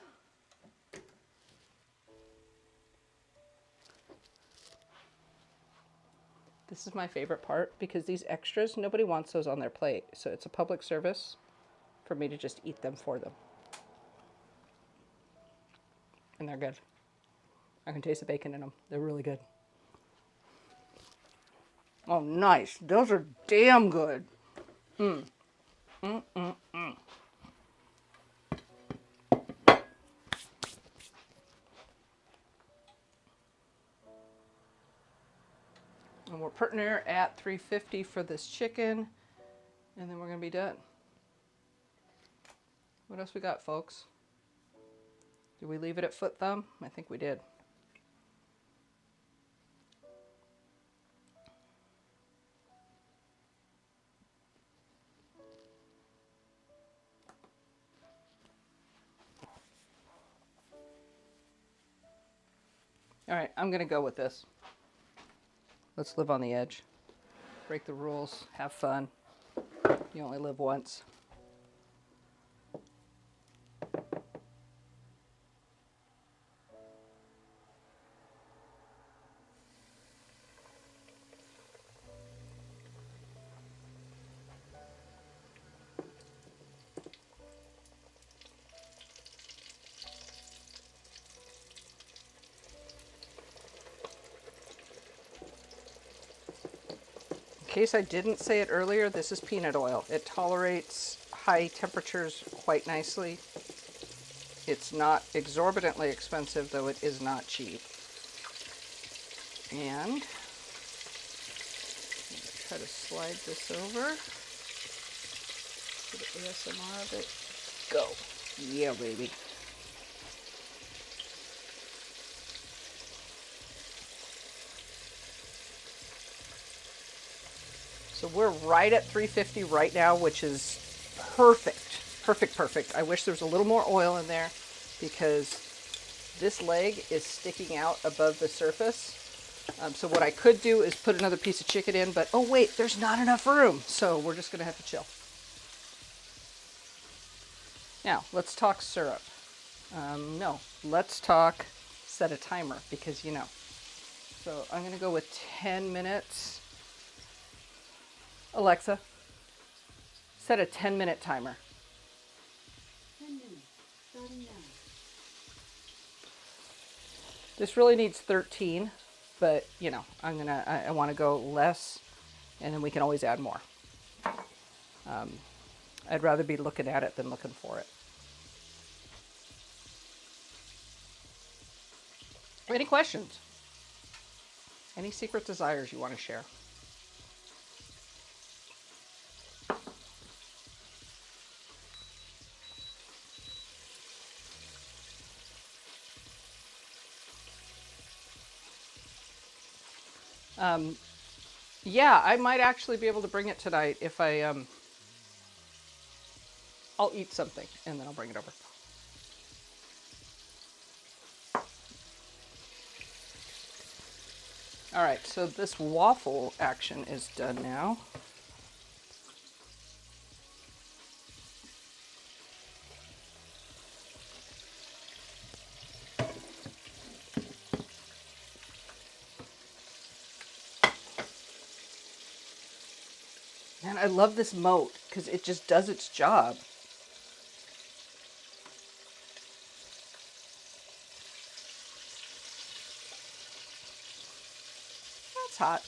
This is my favorite part because these extras, nobody wants those on their plate. So it's a public service for me to just eat them for them. And they're good. I can taste the bacon in them. They're really good. Oh, nice. Those are damn good. And we're putting her at 350 for this chicken. And then we're going to be done. What else we got, folks? Did we leave it at foot thumb? I think we did. All right, I'm gonna go with this. Let's live on the edge. Break the rules, have fun. You only live once. In case I didn't say it earlier, this is peanut oil. It tolerates high temperatures quite nicely. It's not exorbitantly expensive, though it is not cheap. And try to slide this over. Get the ASMR of it. Go. Yeah, baby. So we're right at 350 right now, which is perfect. Perfect, perfect. I wish there was a little more oil in there because this leg is sticking out above the surface. So what I could do is put another piece of chicken in, but oh wait, there's not enough room. So we're just gonna have to chill. Now, let's talk syrup. No, let's talk set a timer, because you know. So I'm gonna go with 10 minutes. Alexa, set a 10-minute timer. 10 minutes, starting now. This really needs 13, but you know, I want to go less, and then we can always add more. I'd rather be looking at it than looking for it. Any questions? Any secret desires you want to share? Yeah, I might actually be able to bring it tonight if I'll eat something and then I'll bring it over. All right, so this waffle action is done now. Man, I love this moat because it just does its job. That's hot.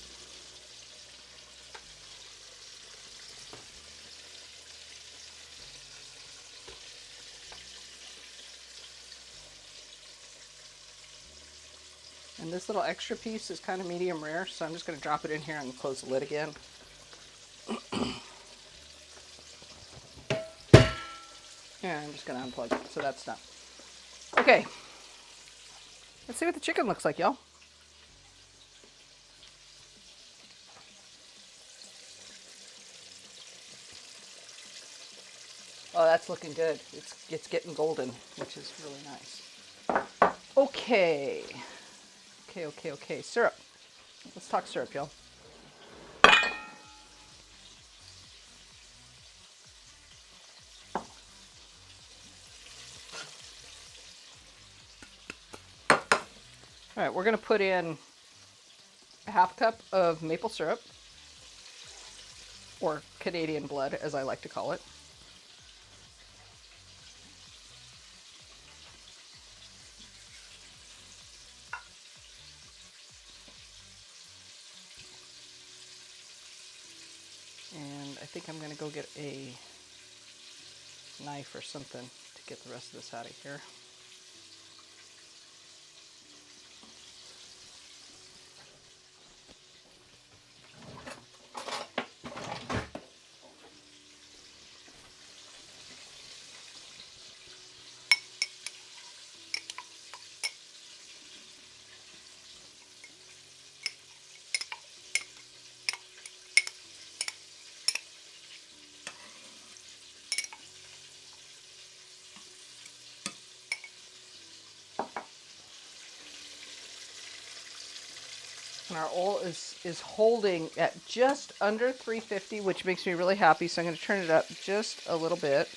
And this little extra piece is kind of medium rare, so I'm just going to drop it in here and close the lid again. And I'm just going to unplug it, so that's done. Okay, let's see what the chicken looks like, y'all. Oh, that's looking good. It's getting golden, which is really nice. Okay. Okay. Syrup. Let's talk syrup, y'all. All right, we're going to put in a half cup of maple syrup, or Canadian blood, as I like to call it. And I think I'm going to go get a knife or something to get the rest of this out of here. And our oil is holding at just under 350, which makes me really happy. So I'm going to turn it up just a little bit.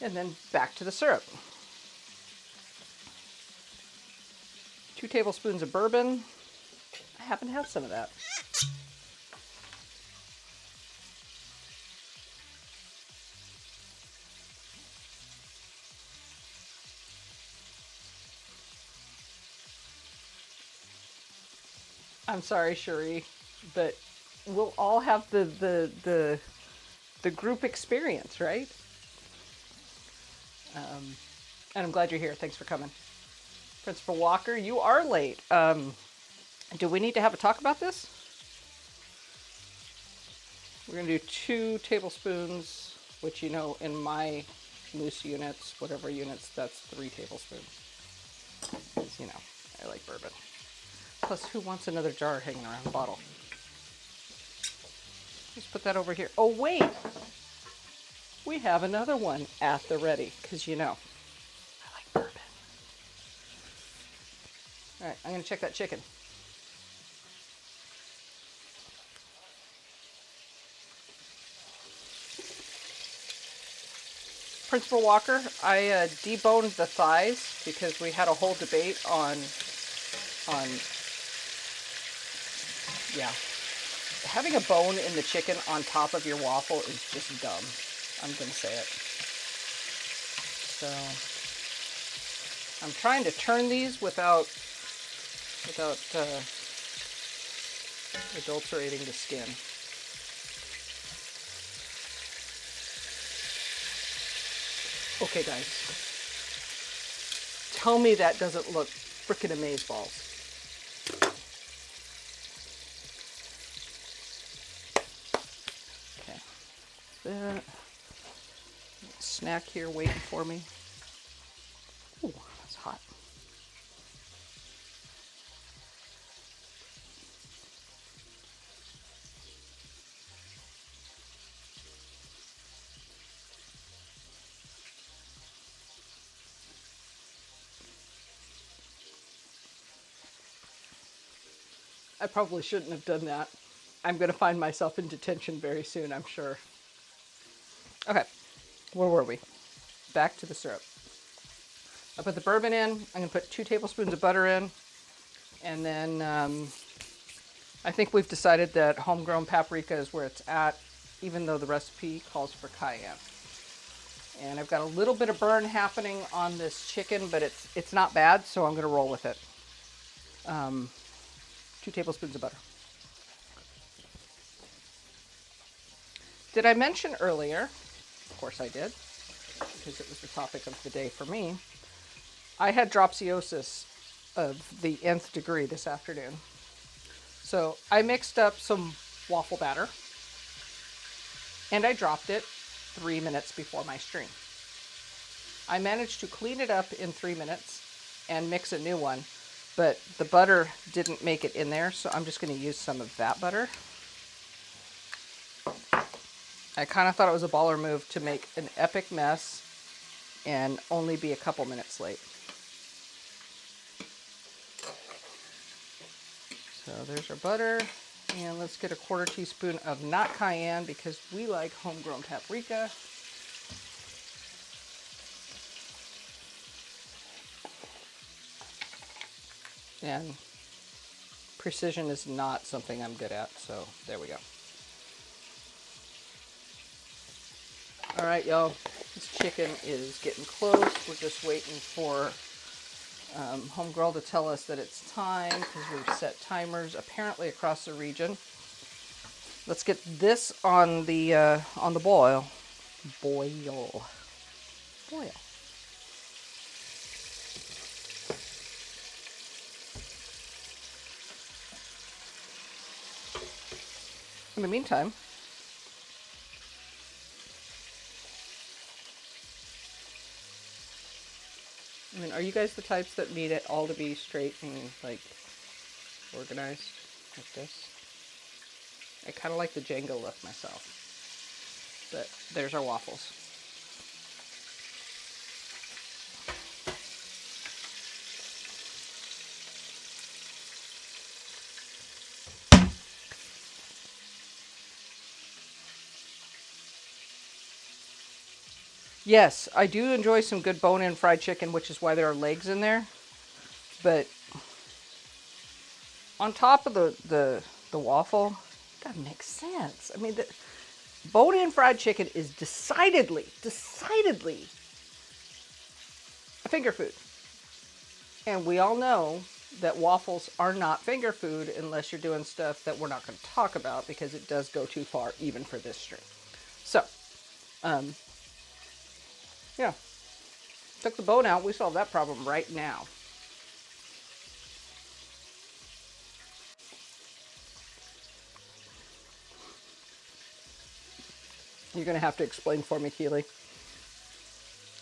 And then back to the syrup. 2 tablespoons of bourbon. I happen to have some of that. I'm sorry, Cherie, but we'll all have the group experience, right? And I'm glad you're here. Thanks for coming. Principal Walker, you are late. Do we need to have a talk about this? We're going to do 2 tablespoons, which, you know, in my loose units, whatever units, that's 3 tablespoons. Because, you know, I like bourbon. Plus, who wants another jar hanging around a bottle? Just put that over here. Oh, wait. We have another one at the ready, because, you know, I like bourbon. I'm gonna check that chicken. Principal Walker, I deboned the thighs because we had a whole debate on, yeah. Having a bone in the chicken on top of your waffle is just dumb. I'm gonna say it. So, I'm trying to turn these without adulterating the skin. Okay, guys. Tell me that doesn't look frickin' amazeballs. Okay. That. Snack here waiting for me. Ooh, that's hot. I probably shouldn't have done that. I'm going to find myself in detention very soon, I'm sure. Okay, where were we? Back to the syrup. I put the bourbon in. I'm going to put 2 tablespoons of butter in. And then I think we've decided that homegrown paprika is where it's at, even though the recipe calls for cayenne. And I've got a little bit of burn happening on this chicken, but it's not bad, so I'm going to roll with it. 2 tablespoons of butter. Did I mention earlier, of course I did, because it was the topic of the day for me, I had dropsiosis of the nth degree this afternoon. So I mixed up some waffle batter and I dropped it 3 minutes before my stream. I managed to clean it up in 3 minutes and mix a new one, but the butter didn't make it in there, so I'm just going to use some of that butter. I kind of thought it was a baller move to make an epic mess and only be a couple minutes late. So there's our butter, and let's get a 1/4 teaspoon of not cayenne because we like homegrown paprika. And precision is not something I'm good at, so there we go. All right, y'all, this chicken is getting close. We're just waiting for Homegirl to tell us that it's time because we've set timers apparently across the region. Let's get this on the boil. Boil. In the meantime, I mean, are you guys the types that need it all to be straight and, like, organized like this? I kind of like the Django look myself. But there's our waffles. Yes, I do enjoy some good bone-in fried chicken, which is why there are legs in there. But on top of the waffle, that makes sense. I mean, the bone-in fried chicken is decidedly a finger food. And we all know that waffles are not finger food unless you're doing stuff that we're not going to talk about because it does go too far even for this stream. So, yeah, took the bone out. We solved that problem right now. You're going to have to explain for me, Keely.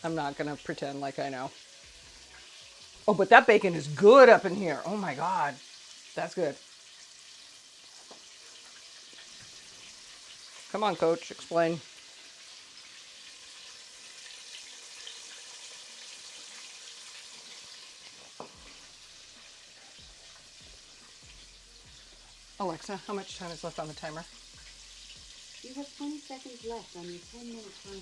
I'm not going to pretend like I know. Oh, but that bacon is good up in here. Oh my God. That's good. Come on, coach, explain. Alexa, how much time is left on the timer? You have 20 seconds left on your 10-minute timer.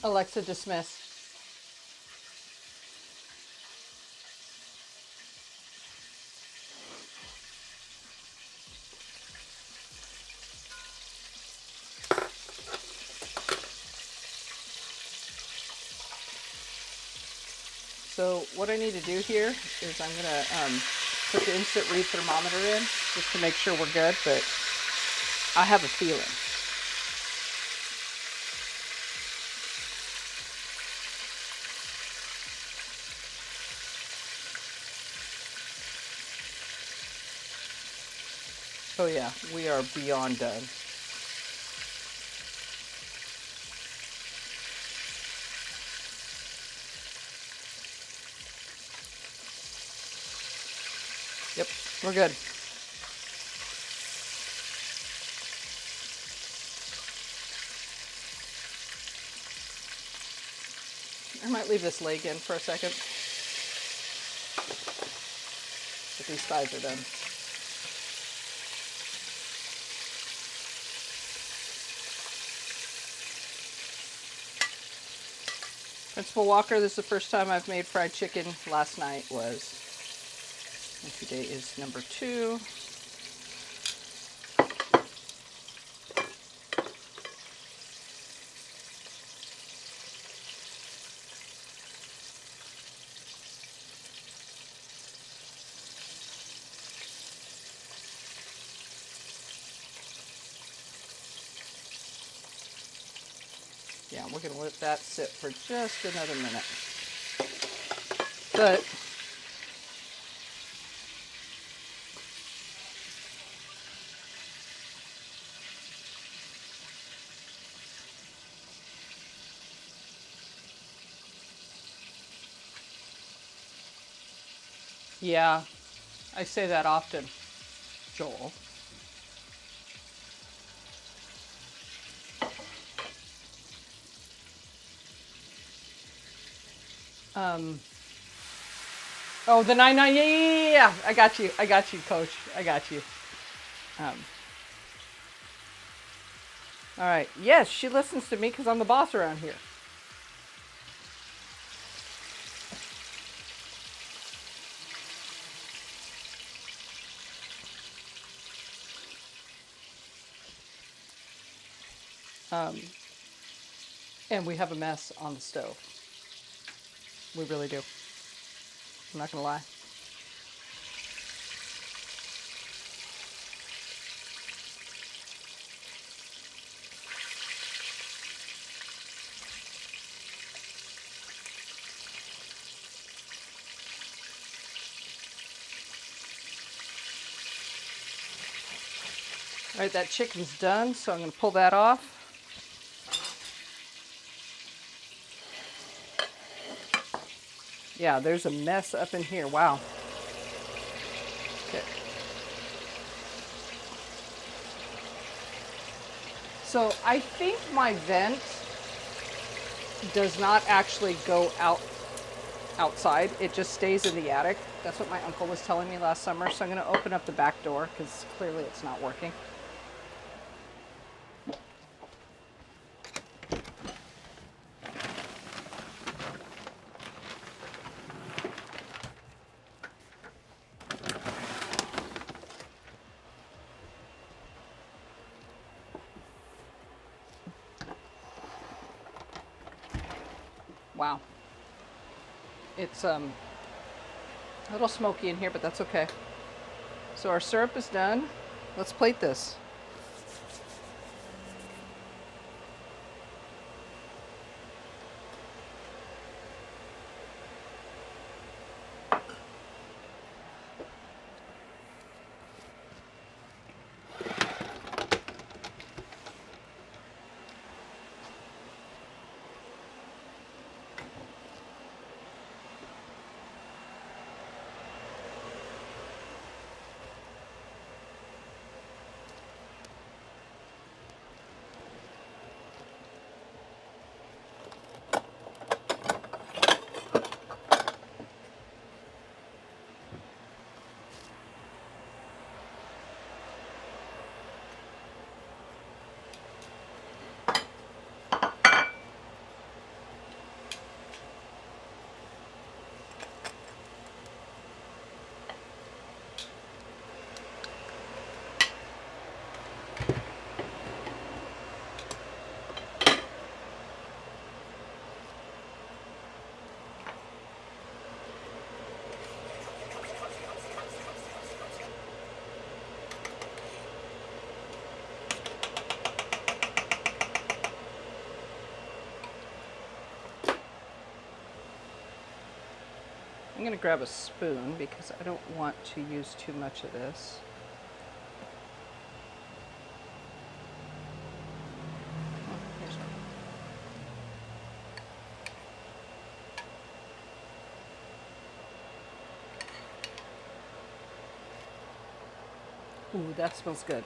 Alexa, dismiss. So what I need to do here is I'm going to put the instant read thermometer in just to make sure we're good, but I have a feeling. Oh yeah, we are beyond done. Yep, we're good. I might leave this leg in for a second. But these thighs are done. Principal Walker, this is the first time I've made fried chicken. Last night was, and today is number 2. Yeah, we're going to let that sit for just another minute. But yeah, I say that often, Joel. Oh, the 99, yeah. I got you, coach. I got you. All right, yes, she listens to me because I'm the boss around here. And we have a mess on the stove. We really do. I'm not gonna lie. All right, that chicken's done, so I'm gonna pull that off. Yeah, there's a mess up in here. Wow. Okay. So I think my vent does not actually go outside. It just stays in the attic. That's what my uncle was telling me last summer. So I'm going to open up the back door because clearly it's not working. Wow. It's a little smoky in here, but that's okay. So our syrup is done. Let's plate this. I'm going to grab a spoon because I don't want to use too much of this. Oh, here's one. Ooh, that smells good.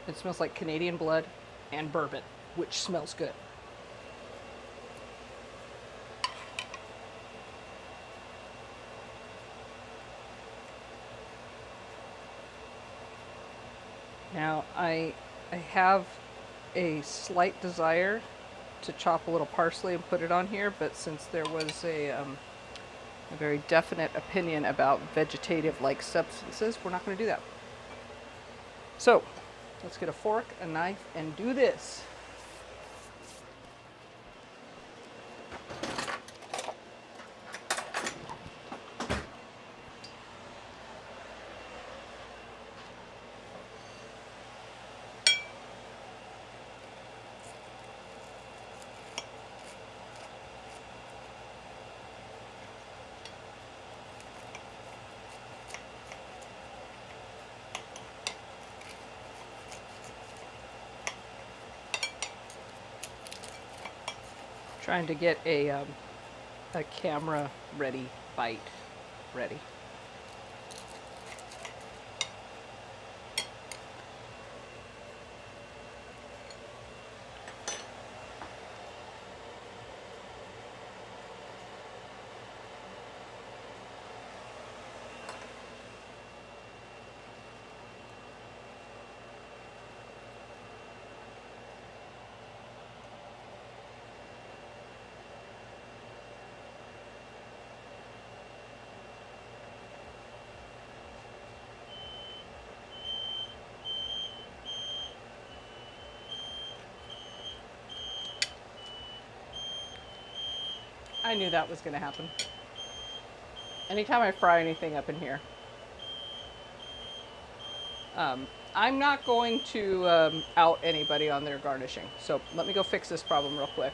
It smells like Canadian blood and bourbon, which smells good. Now, I have a slight desire to chop a little parsley and put it on here, but since there was a very definite opinion about vegetative-like substances, we're not going to do that. So, let's get a fork, a knife, and do this. Trying to get a camera ready bite ready. I knew that was going to happen. Anytime I fry anything up in here, I'm not going to out anybody on their garnishing. So let me go fix this problem real quick.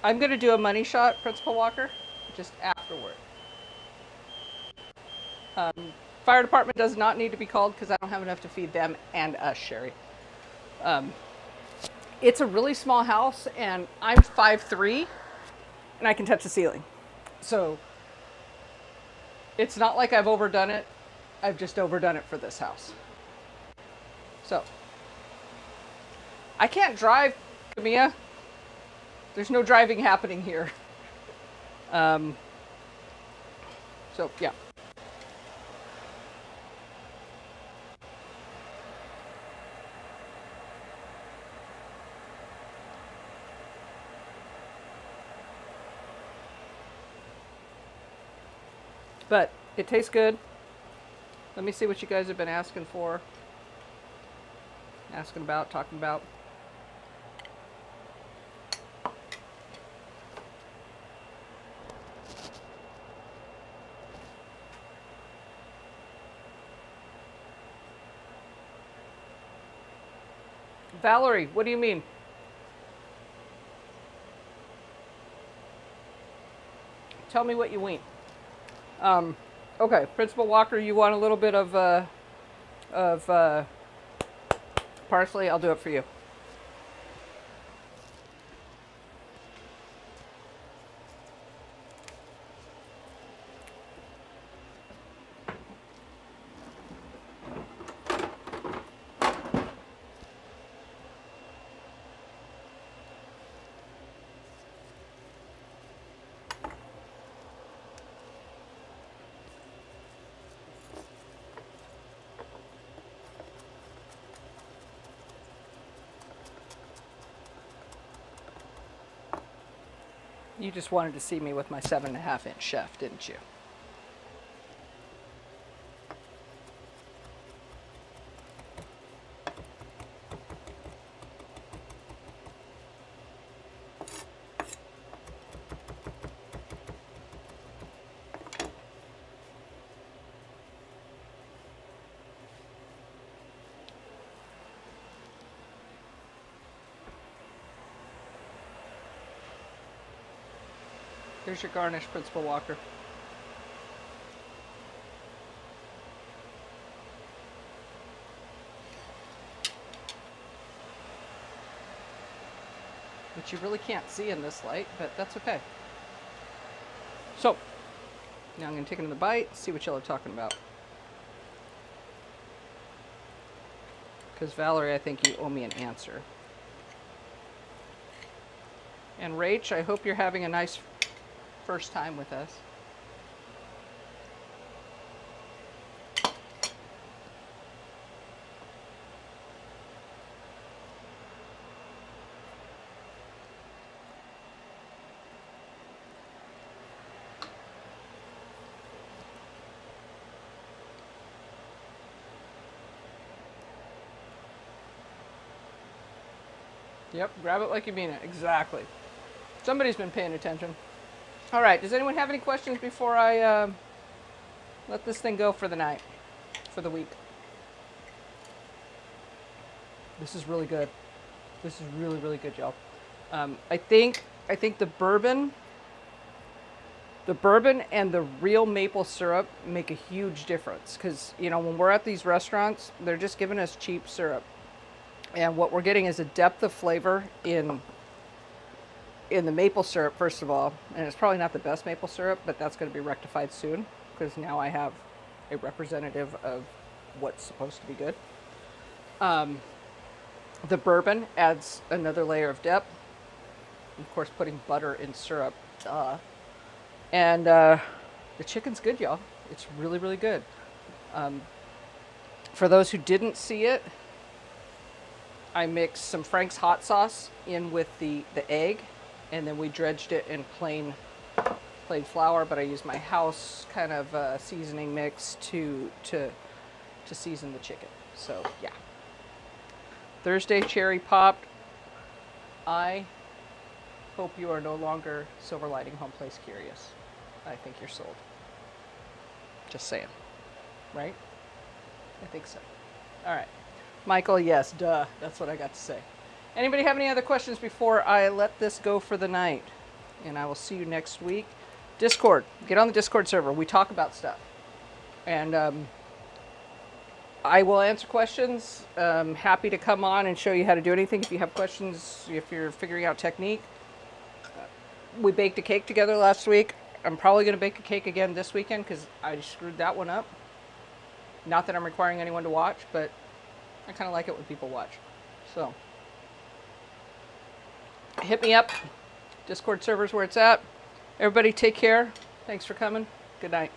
I'm going to do a money shot, Principal Walker, just afterward. Fire department does not need to be called because I don't have enough to feed them and us, Sherry. It's a really small house, and I'm 5'3", and I can touch the ceiling. So it's not like I've overdone it. I've just overdone it for this house. So I can't drive, Camilla. There's no driving happening here. So, yeah. But it tastes good. Let me see what you guys have been asking for. Asking about, talking about. Valerie, what do you mean? Tell me what you mean. Okay, Principal Walker, you want a little bit of parsley? I'll do it for you. You just wanted to see me with my 7.5-inch chef, didn't you? Here's your garnish, Principal Walker. Which you really can't see in this light, but that's okay. So, now I'm going to take another bite, see what y'all are talking about. Because Valerie, I think you owe me an answer. And Rach, I hope you're having a nice first time with us. Yep, grab it like you mean it. Exactly. Somebody's been paying attention. All right, does anyone have any questions before I let this thing go for the night, for the week? This is really good. This is really, really good, y'all. I think the bourbon and the real maple syrup make a huge difference, because, you know, when we're at these restaurants, they're just giving us cheap syrup. And what we're getting is a depth of flavor in the maple syrup, first of all. And it's probably not the best maple syrup, but that's going to be rectified soon, because now I have a representative of what's supposed to be good. The bourbon adds another layer of depth. Of course, putting butter in syrup. And the chicken's good, y'all. It's really, really good. For those who didn't see it, I mixed some Frank's hot sauce in with the egg, and then we dredged it in plain flour, but I used my house kind of seasoning mix to season the chicken. So yeah. Thursday cherry popped. I hope you are no longer Silver Lighting Homeplace curious. I think you're sold. Just saying. Right? I think so. All right. Michael, yes, duh. That's what I got to say. Anybody have any other questions before I let this go for the night? And I will see you next week. Discord. Get on the Discord server. We talk about stuff. And I will answer questions. Happy to come on and show you how to do anything. If you have questions, if you're figuring out technique. We baked a cake together last week. I'm probably going to bake a cake again this weekend because I screwed that one up. Not that I'm requiring anyone to watch, but I kind of like it when people watch. So, hit me up. Discord server's where it's at. Everybody take care. Thanks for coming. Good night.